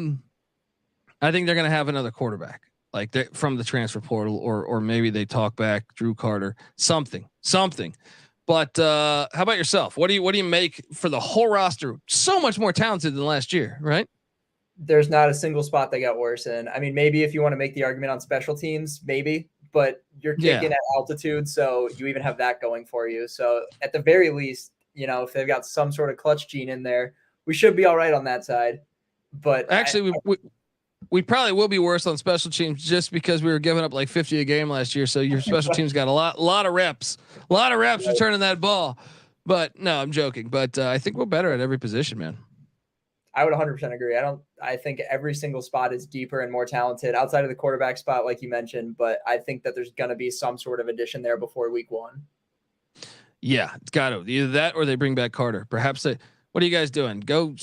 think they're going to have another quarterback from the transfer portal, or maybe they talk back Drew Carter, something. But how about yourself? What do you make for the whole roster? So much more talented than last year, right? There's not a single spot that got worse in. I mean, maybe if you want to make the argument on special teams, maybe, but you're kicking at altitude, so you even have that going for you. So at the very least, if they've got some sort of clutch gene in there, we should be all right on that side. But actually, we probably will be worse on special teams just because we were giving up like 50 a game last year. So your special teams got a lot of reps returning that ball. But no, I'm joking. But I think we're better at every position, man. I would 100% agree. I think every single spot is deeper and more talented outside of the quarterback spot, like you mentioned, but I think that there's going to be some sort of addition there before week 1. Yeah, it's got to either that or they bring back Carter. Perhaps what are you guys doing? Go.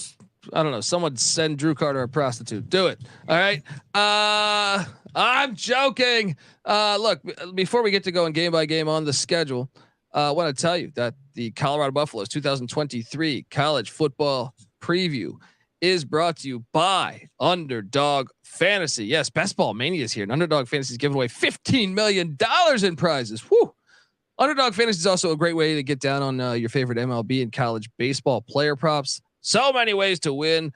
I don't know. Someone send Drew Carter a prostitute. Do it. All right. I'm joking. Look, before we get to going game by game on the schedule, I want to tell you that the Colorado Buffaloes 2023 college football preview is brought to you by Underdog Fantasy. Yes, Best Ball Mania is here, and Underdog Fantasy is giving away $15 million in prizes. Woo! Underdog Fantasy is also a great way to get down on your favorite MLB and college baseball player props. So many ways to win,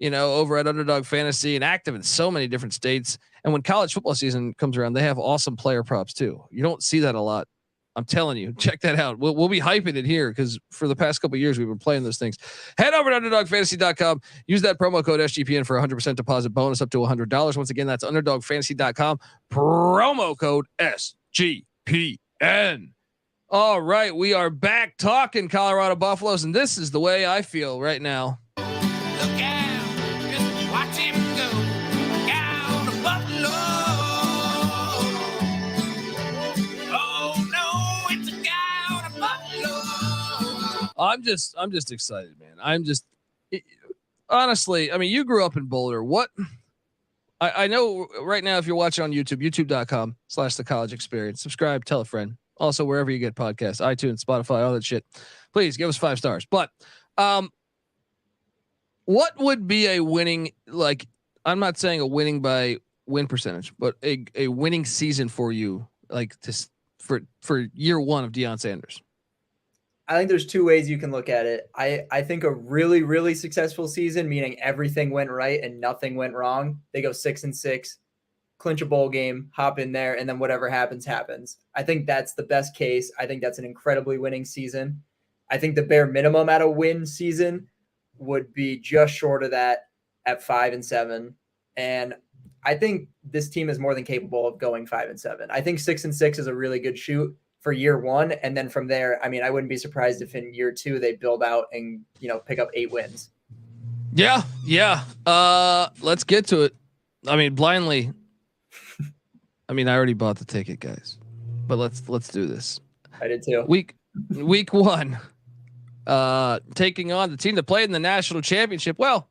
over at Underdog Fantasy, and active in so many different states. And when college football season comes around, they have awesome player props too. You don't see that a lot. I'm telling you, check that out. We'll be hyping it here because for the past couple of years we've been playing those things. Head over to UnderdogFantasy.com. Use that promo code SGPN for 100% deposit bonus up to $100. Once again, that's UnderdogFantasy.com. Promo code SGPN. All right, we are back talking Colorado Buffaloes, and this is the way I feel right now. Look out, just watch him go. Look out, the Buffalo. Oh no, it's a guy on a Buffalo. I'm just excited, man. Honestly, I mean, you grew up in Boulder. What? I know right now if you're watching on YouTube, youtube.com/the college experience, subscribe, tell a friend. Also, wherever you get podcasts, iTunes, Spotify, all that shit, please give us 5 stars. But what would be a winning, I'm not saying a winning by win percentage, but a winning season for you, for year 1 of Deion Sanders? I think there's 2 ways you can look at it. I think a really, really successful season, meaning everything went right and nothing went wrong. They go 6-6. Clinch a bowl game, hop in there, and then whatever happens, happens. I think that's the best case. I think that's an incredibly winning season. I think the bare minimum at a win season would be just short of that at 5-7. And I think this team is more than capable of going 5-7. I think 6-6 is a really good shoot for year 1. And then from there, I mean, I wouldn't be surprised if in year 2 they build out and, pick up 8 wins. Yeah. Let's get to it. I mean, blindly. I mean, I already bought the ticket, guys, but let's do this. I did too. Week 1, taking on the team that played in the national championship. Well,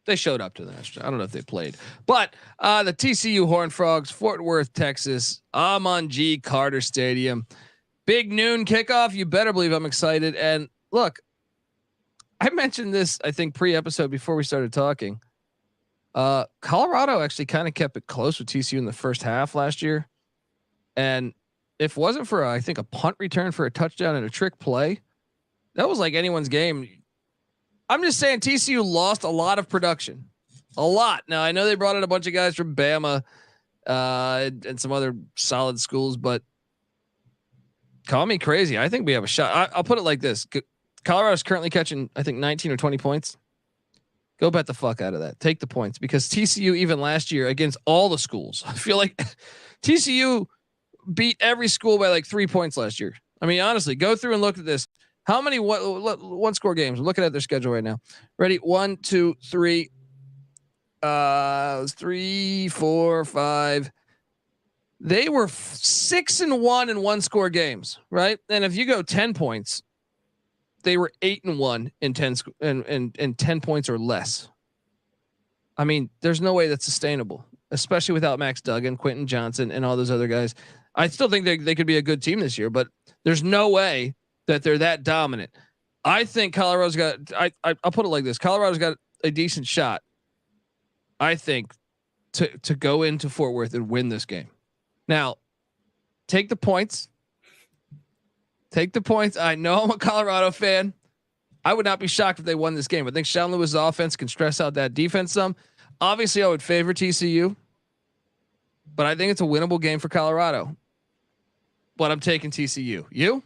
they showed up to the national. I don't know if they played, but the TCU Horned Frogs, Fort Worth, Texas, Amon G. Carter Stadium, big noon kickoff. You better believe I'm excited. And look, I mentioned this, I think, pre-episode before we started talking. Colorado actually kind of kept it close with TCU in the first half last year. And if it wasn't for, I think, a punt return for a touchdown and a trick play, that was like anyone's game. I'm just saying TCU lost a lot of production, a lot. Now I know they brought in a bunch of guys from Bama, and some other solid schools, but call me crazy. I think we have a shot. I'll put it like this. Colorado's currently catching, I think, 19 or 20 points. Go bet the fuck out of that. Take the points, because TCU, even last year against all the schools, I feel like TCU beat every school by like 3 points last year. I mean, honestly, go through and look at this. How many one score games? I'm looking at their schedule right now. Ready? 1, 2, 3, 3, 4, 5. They were 6-1 in one score games, right? And if you go 10 points, they were 8-1 in 10 and 10 points or less. I mean, there's no way that's sustainable, especially without Max Duggan, Quentin Johnson, and all those other guys. I still think they could be a good team this year, but there's no way that they're that dominant. I think Colorado's got. I'll put it like this: Colorado's got a decent shot, I think, to go into Fort Worth and win this game. Now, take the points. Take the points. I know I'm a Colorado fan. I would not be shocked if they won this game. I think Sean Lewis' offense can stress out that defense some. Obviously, I would favor TCU, but I think it's a winnable game for Colorado. But I'm taking TCU. You?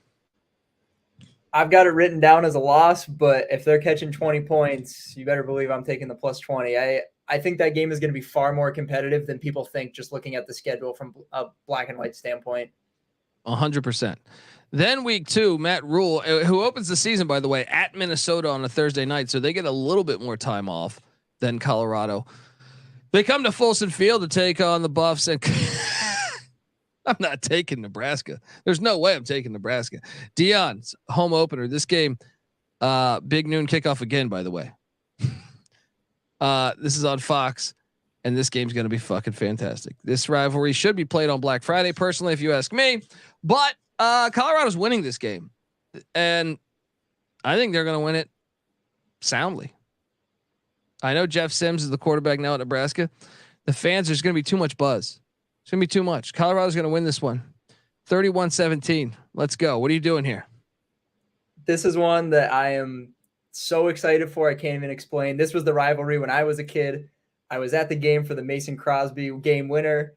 I've got it written down as a loss, but if they're catching 20 points, you better believe I'm taking the plus 20. I think that game is going to be far more competitive than people think, just looking at the schedule from a black and white standpoint. 100%. Then week 2, Matt Rule, who opens the season, by the way, at Minnesota on a Thursday night. So they get a little bit more time off than Colorado. They come to Folsom Field to take on the Buffs, and I'm not taking Nebraska. There's no way I'm taking Nebraska. Deion's home opener. This game, big noon kickoff again, by the way. This is on Fox, and this game's going to be fucking fantastic. This rivalry should be played on Black Friday, personally, if you ask me. But Colorado's winning this game, and I think they're going to win it soundly. I know Jeff Sims is the quarterback now at Nebraska. The fans, there's going to be too much buzz. It's going to be too much. Colorado's going to win this one. 31-17. Let's go. What are you doing here? This is one that I am so excited for. I can't even explain. This was the rivalry when I was a kid. I was at the game for the Mason Crosby game winner,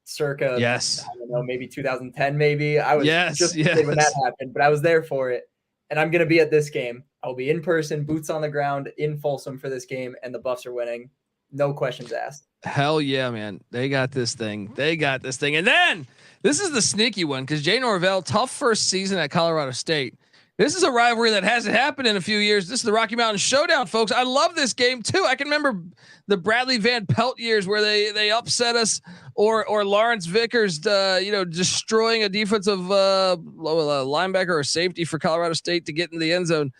circa, yes, I don't know, maybe 2010, maybe. I was just a yes. kid when that happened, but I was there for it. And I'm going to be at this game. I'll be in person, boots on the ground in Folsom for this game, and the Buffs are winning. No questions asked. Hell yeah, man. They got this thing. And then this is the sneaky one, because Jay Norvell, tough first season at Colorado State. This is a rivalry that hasn't happened in a few years. This is the Rocky Mountain Showdown, folks. I love this game too. I can remember the Bradley Van Pelt years where they upset us, or Lawrence Vickers, destroying a defensive linebacker or safety for Colorado State to get in the end zone.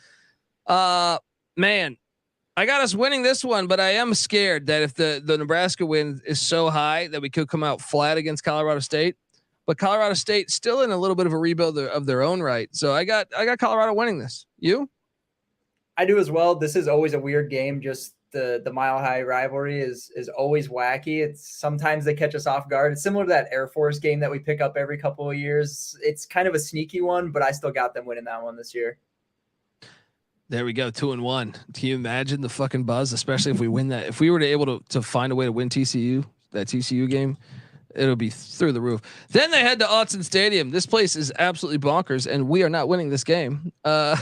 Man, I got us winning this one, but I am scared that if the Nebraska win is so high that we could come out flat against Colorado State. But Colorado State still in a little bit of a rebuild of their own right. So I got Colorado winning this. You? I do as well. This is always a weird game. Just the Mile High rivalry is always wacky. It's sometimes they catch us off guard. It's similar to that Air Force game that we pick up every couple of years. It's kind of a sneaky one, but I still got them winning that one this year. There we go, 2-1. Can you imagine the fucking buzz, especially if we win that? If we were able to find a way to win that TCU game, it'll be through the roof. Then they head to Autzen Stadium. This place is absolutely bonkers, and we are not winning this game. Colorado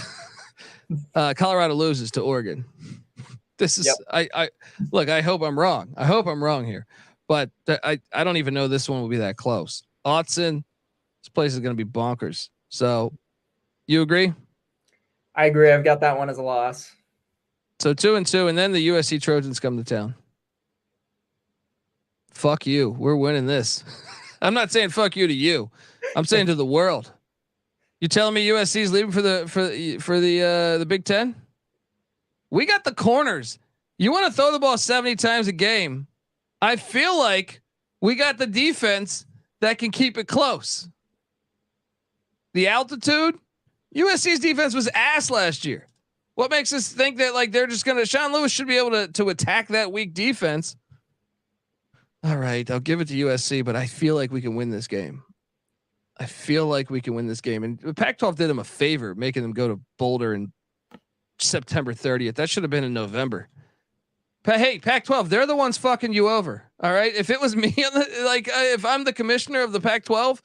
loses to Oregon. This is I look. I hope I'm wrong. Here, but I don't even know this one will be that close. Autzen, this place is going to be bonkers. So, you agree? I agree. I've got that one as a loss. So 2-2, and then the USC Trojans come to town. fuck you. We're winning this. I'm not saying fuck you to you. I'm saying to the world. You telling me USC is leaving for the Big Ten? We got the corners. You want to throw the ball 70 times a game? I feel like we got the defense that can keep it close. The altitude, USC's defense was ass last year. What makes us think that like they're just gonna? Sean Lewis should be able to attack that weak defense. All right, I'll give it to USC, but I feel like we can win this game. I feel like we can win this game, and Pac-12 did them a favor, making them go to Boulder in September 30th. That should have been in November. Hey, Pac-12, they're the ones fucking you over. All right, if it was me, if I'm the commissioner of the Pac-12,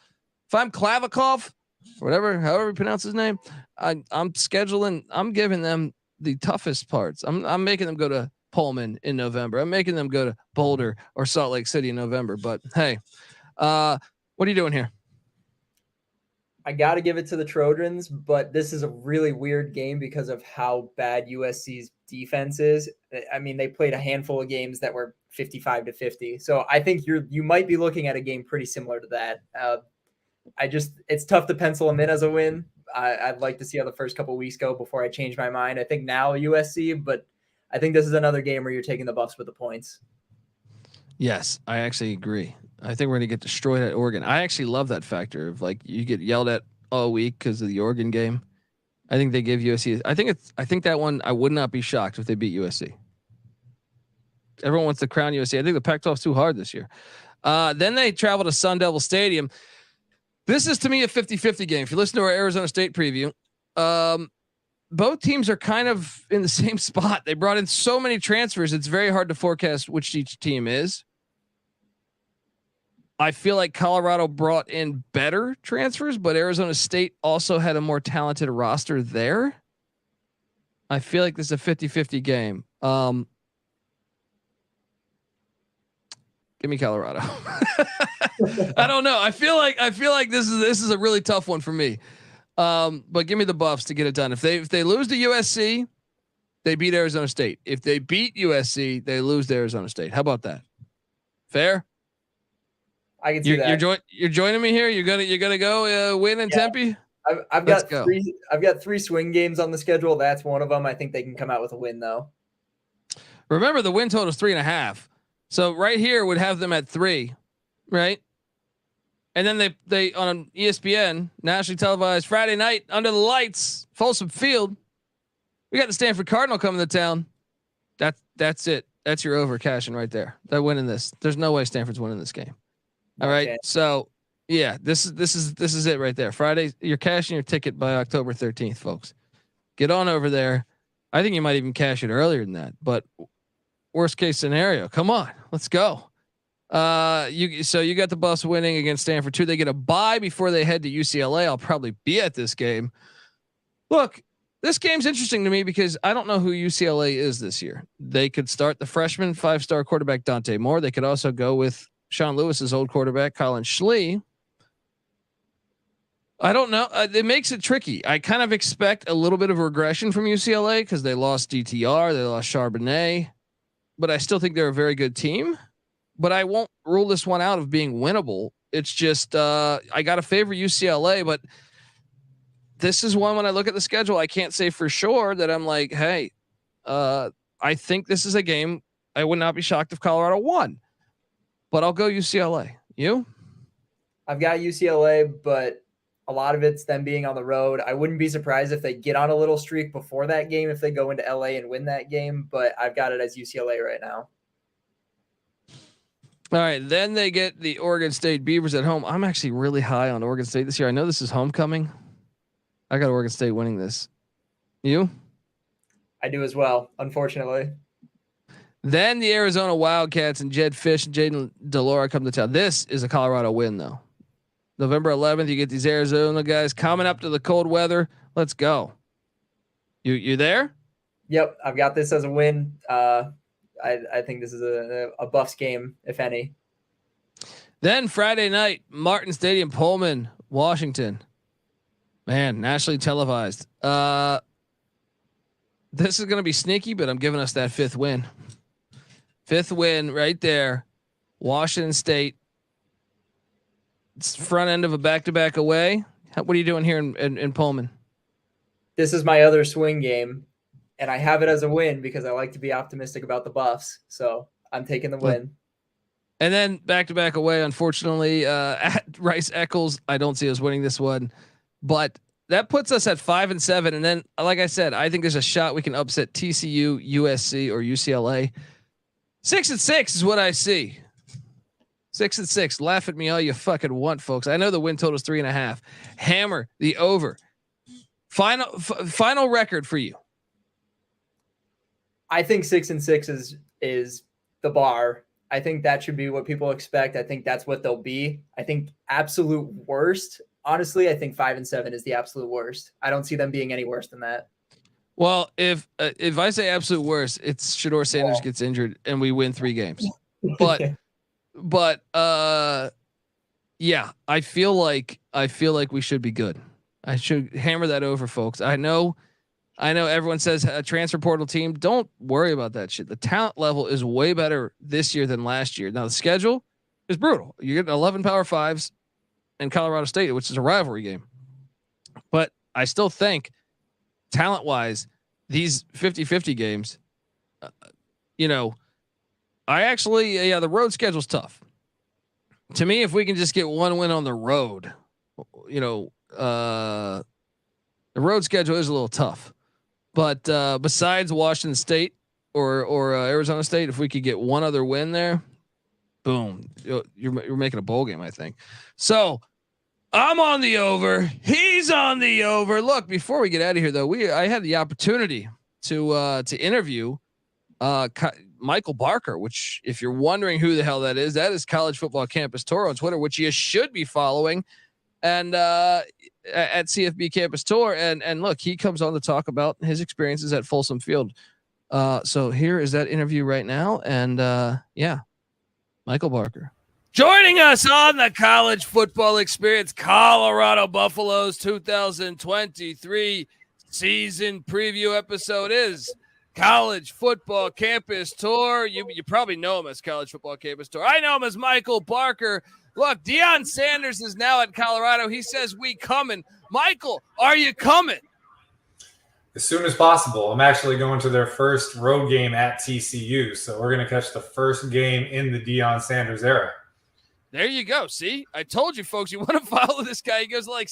if I'm Klavikov, whatever, however you pronounce his name, I'm scheduling. I'm giving them the toughest parts. I'm making them go to Pullman in November. I'm making them go to Boulder or Salt Lake City in November. But hey, what are you doing here? I got to give it to the Trojans, but this is a really weird game because of how bad USC's defense is. I mean, they played a handful of games that were 55-50. So I think you might be looking at a game pretty similar to that. It's tough to pencil them in as a win. I'd like to see how the first couple of weeks go before I change my mind. I think now USC, but I think this is another game where you're taking the Buffs with the points. Yes, I actually agree. I think we're going to get destroyed at Oregon. I actually love that factor of like you get yelled at all week because of the Oregon game. I think they give USC. I think that one, I would not be shocked if they beat USC. Everyone wants to crown USC. I think the Pac-12 is too hard this year. Then they travel to Sun Devil Stadium. This is to me a 50-50 game. If you listen to our Arizona State preview, both teams are kind of in the same spot. They brought in so many transfers. It's very hard to forecast which each team is. I feel like Colorado brought in better transfers, but Arizona State also had a more talented roster there. I feel like this is a 50-50 game. Give me Colorado. I don't know. I feel like this is a really tough one for me. But give me the Buffs to get it done. If they lose to USC, they beat Arizona State. If they beat USC, they lose to Arizona State. How about that? Fair? I can see that. You're joining me here. You're gonna go win in Tempe. I've got three swing games on the schedule. That's one of them. I think they can come out with a win though. Remember the win total is 3.5. So right here would have them at 3, right? And then they on ESPN nationally televised Friday night under the lights, Folsom Field. We got the Stanford Cardinal coming to town. That's it. That's your over cashing right there. They're winning this. There's no way Stanford's winning this game. All right. So yeah, this is it right there. Friday, you're cashing your ticket by October 13th, folks. Get on over there. I think you might even cash it earlier than that, but worst case scenario, come on, let's go. You got the Buffs winning against Stanford too. They get a bye before they head to UCLA. I'll probably be at this game. Look, this game's interesting to me because I don't know who UCLA is this year. They could start the freshman 5-star quarterback Dante Moore. They could also go with Sean Lewis's old quarterback, Colin Schlee. I don't know. It makes it tricky. I kind of expect a little bit of regression from UCLA because they lost DTR, they lost Charbonnet, but I still think they're a very good team. But I won't rule this one out of being winnable. It's just I got to favor UCLA, but this is one when I look at the schedule, I can't say for sure that I'm like, hey, I think this is a game. I would not be shocked if Colorado won. But I'll go UCLA. You? I've got UCLA, but a lot of it's them being on the road. I wouldn't be surprised if they get on a little streak before that game, if they go into LA and win that game, but I've got it as UCLA right now. All right. Then they get the Oregon State Beavers at home. I'm actually really high on Oregon State this year. I know this is homecoming. I got Oregon State winning this. You? I do as well, unfortunately. Then the Arizona Wildcats and Jed Fish and Jaden Delora come to town. This is a Colorado win, though. November 11th, you get these Arizona guys coming up to the cold weather. Let's go. You there? Yep, I've got this as a win. I think this is a Buffs game, if any. Then Friday night, Martin Stadium, Pullman, Washington. Man, nationally televised. This is going to be sneaky, but I'm giving us that 5th win. 5th win right there. Washington State. It's front end of a back-to-back away. What are you doing here in Pullman? This is my other swing game, and I have it as a win because I like to be optimistic about the Buffs. So I'm taking the win. And then back-to-back away, unfortunately, at Rice Eccles. I don't see us winning this one, but that puts us at 5-7. And then, like I said, I think there's a shot we can upset TCU, USC, or UCLA. 6-6 is what I see. 6-6. Laugh at me all you fucking want, folks. I know the win total is 3.5. Hammer the over. Final record for you. I think 6-6 is the bar. I think that should be what people expect. I think that's what they'll be. I think absolute worst. Honestly, I think 5-7 is the absolute worst. I don't see them being any worse than that. Well, if I say absolute worst, it's Shedeur Sanders gets injured and we win 3 games. But yeah, I feel like we should be good. I should hammer that over, folks. I know everyone says a transfer portal team. Don't worry about that shit. The talent level is way better this year than last year. Now the schedule is brutal. You're getting 11 Power 5s in Colorado State, which is a rivalry game. But I still think talent wise, these 50-50 games, the road schedule's tough. To me, if we can just get one win on the road, the road schedule is a little tough. But besides Washington State or Arizona State, if we could get one other win there, boom, you're making a bowl game, I think. So I'm on the over. He's on the over. Look, before we get out of here, though, I had the opportunity to interview Michael Barker, which, if you're wondering who the hell that is College Football Campus Tour on Twitter, which you should be following, and at CFB Campus Tour. And look, he comes on to talk about his experiences at Folsom Field. So here is that interview right now. And Michael Barker joining us on the College Football Experience, Colorado Buffaloes 2023 season preview episode is College Football Campus Tour. You probably know him as College Football Campus Tour. I know him as Michael Barker. Look, Deion Sanders is now at Colorado. He says we coming. Michael, are you coming? As soon as possible. I'm actually going to their first road game at TCU, so we're going to catch the first game in the Deion Sanders era. There you go. See, I told you, folks. You want to follow this guy? He goes to like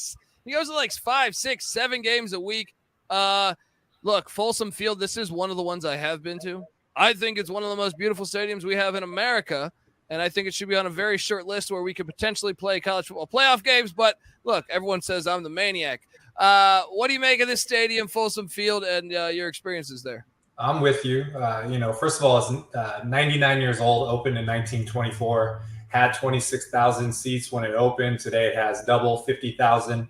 5, 6, 7 games a week. Look, Folsom Field. This is one of the ones I have been to. I think it's one of the most beautiful stadiums we have in America. And I think it should be on a very short list where we could potentially play college football playoff games. But look, everyone says I'm the maniac. What do you make of this stadium, Folsom Field, and your experiences there? I'm with you. First of all, it's 99 years old, opened in 1924, had 26,000 seats when it opened. Today it has double, 50,000,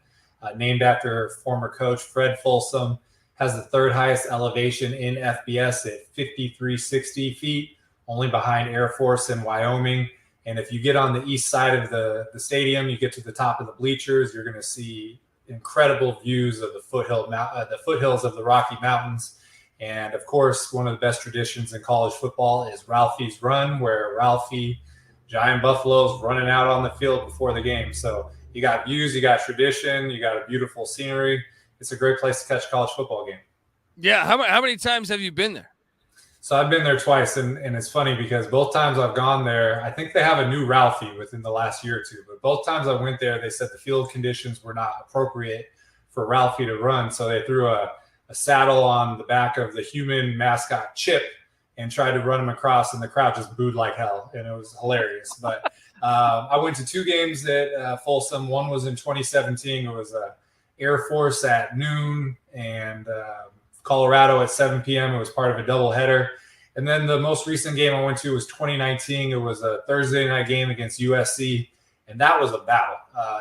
named after former coach Fred Folsom, has the third highest elevation in FBS at 5,360 feet. Only behind Air Force in Wyoming. And if you get on the east side of the stadium, you get to the top of the bleachers, you're going to see incredible views of the foothills of the Rocky Mountains. And of course, one of the best traditions in college football is Ralphie's Run, where Ralphie, giant buffaloes, running out on the field before the game. So you got views, you got tradition, you got a beautiful scenery. It's a great place to catch a college football game. Yeah. How many times have you been there? So I've been there twice, and it's funny because both times I've gone there, I think they have a new Ralphie within the last year or two. But both times I went there, they said the field conditions were not appropriate for Ralphie to run. So they threw a saddle on the back of the human mascot Chip and tried to run him across, and the crowd just booed like hell, and it was hilarious. But I went to 2 games at Folsom. One was in 2017. It was Air Force at noon and Colorado at 7 p.m. It was part of a doubleheader. And then the most recent game I went to was 2019. It was a Thursday night game against USC, and that was a battle.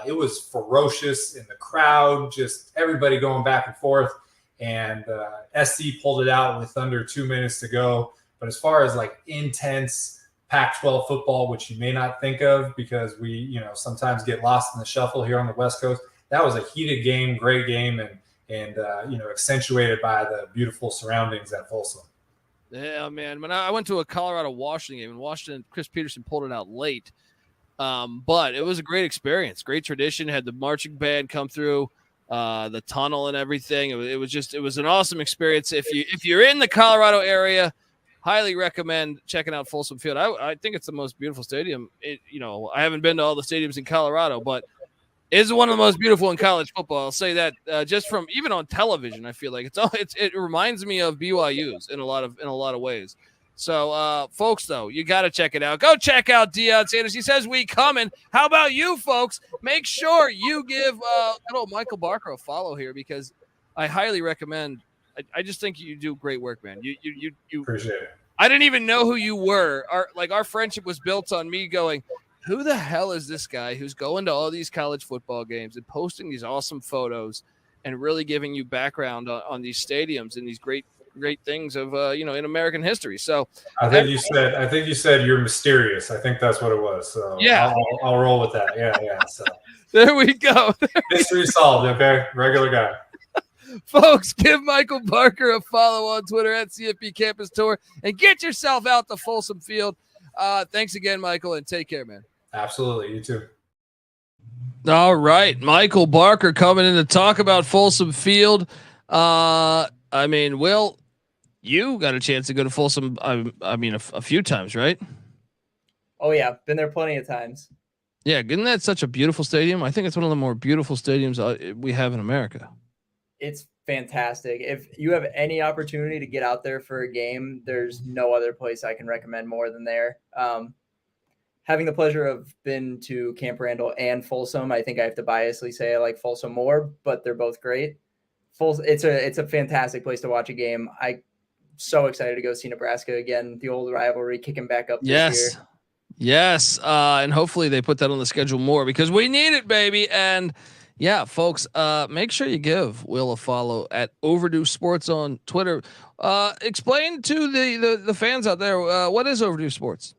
It was ferocious in the crowd, just everybody going back and forth. And SC pulled it out with under 2 minutes to go. But as far as like intense Pac-12 football, which you may not think of because we, sometimes get lost in the shuffle here on the West Coast, that was a heated game, great game, and accentuated by the beautiful surroundings at Folsom. Yeah, man. When I went to a Colorado-Washington game, and Washington, Chris Peterson pulled it out late. But it was a great experience, great tradition. Had the marching band come through the tunnel and everything. It was an awesome experience. If you're in the Colorado area, highly recommend checking out Folsom Field. I think it's the most beautiful stadium. I haven't been to all the stadiums in Colorado, but it's one of the most beautiful in college football. I'll say that just from even on television, I feel like it reminds me of BYU's in a lot of ways. So, folks, though, you got to check it out. Go check out Deion Sanders. He says we coming. How about you, folks? Make sure you give good old Michael Barker a follow here because I highly recommend. I just think you do great work, man. You Appreciate it. I didn't even know who you were. Our friendship was built on me going, who the hell is this guy who's going to all these college football games and posting these awesome photos and really giving you background on these stadiums and these great things of in American history. So I think you said you're mysterious. I think that's what it was. So yeah, I'll roll with that. Yeah. So there we go. Mystery solved. Okay, regular guy. Folks, give Michael Barker a follow on Twitter at CFP Campus Tour and get yourself out to Folsom Field. Thanks again, Michael, and take care, man. Absolutely, you too. All right, Michael Barker coming in to talk about Folsom Field. Will, you got a chance to go to Folsom, a few times, right? Oh, yeah. Been there plenty of times. Yeah, isn't that such a beautiful stadium? I think it's one of the more beautiful stadiums we have in America. It's fantastic. If you have any opportunity to get out there for a game, there's no other place I can recommend more than there. Having the pleasure of been to Camp Randall and Folsom, I think I have to biasly say I like Folsom more, but they're both great. It's a fantastic place to watch a game. I'm so excited to go see Nebraska again. The old rivalry kicking back up this year. Yes. And hopefully they put that on the schedule more because we need it, baby. And yeah, folks, make sure you give Will a follow at Overdue Sports on Twitter. Explain to the fans out there, what is Overdue Sports?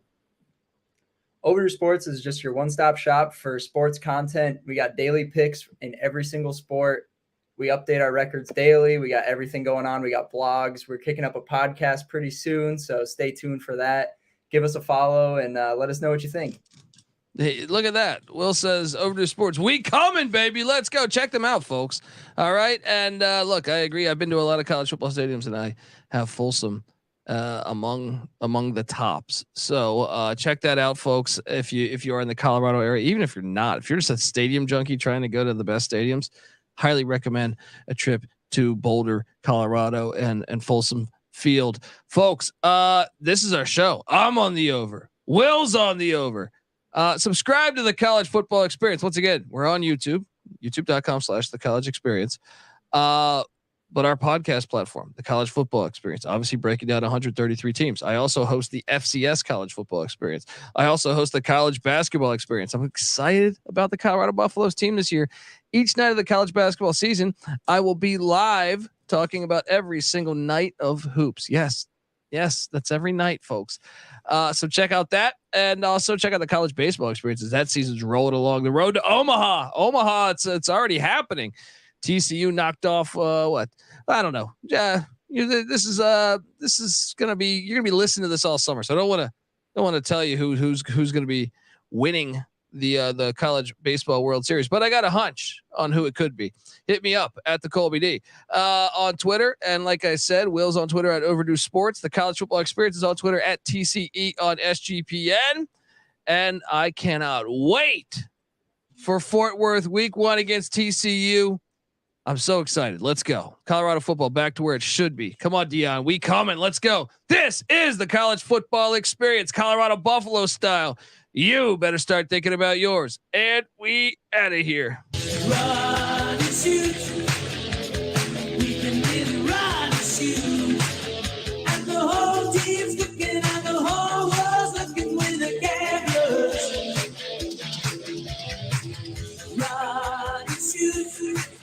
Overdue Sports is just your one-stop shop for sports content. We got daily picks in every single sport. We update our records daily. We got everything going on. We got blogs. We're kicking up a podcast pretty soon, so stay tuned for that. Give us a follow and let us know what you think. Hey, look at that. Will says Overdue Sports. We coming, baby. Let's go. Check them out, folks. All right. And look, I agree. I've been to a lot of college football stadiums and I have Folsom among the tops. So check that out, folks. If you are in the Colorado area, even if you're not, if you're just a stadium junkie trying to go to the best stadiums, highly recommend a trip to Boulder, Colorado and Folsom Field. Folks, this is our show. I'm on the over. Will's on the over. Subscribe to the College Football Experience. Once again, we're on YouTube, youtube.com/the College Experience. But our podcast platform, the College Football Experience, obviously breaking down 133 teams. I also host the FCS College Football Experience. I also host the College Basketball Experience. I'm excited about the Colorado Buffaloes team this year. Each night of the college basketball season, I will be live talking about every single night of hoops. Yes, that's every night, folks. So check out that. And also check out the College Baseball Experiences. That season's rolling along. The road to Omaha, it's already happening. TCU knocked off what? I don't know. Yeah, this is gonna be, you're gonna be listening to this all summer. So I don't want to tell you who's gonna be winning the College Baseball World Series, but I got a hunch on who it could be. Hit me up at the Colby D on Twitter, and like I said, Will's on Twitter at Overdue Sports. The College Football Experience is on Twitter at TCE on SGPN, and I cannot wait for Fort Worth Week 1 against TCU. I'm so excited. Let's go. Colorado football back to where it should be. Come on, Deion. We coming. Let's go. This is the College Football Experience, Colorado Buffalo style. You better start thinking about yours. And we out of here. Run and shoot. We can really run and shoot. And the whole team's looking and the whole world's looking with the cameras. Run and shoot.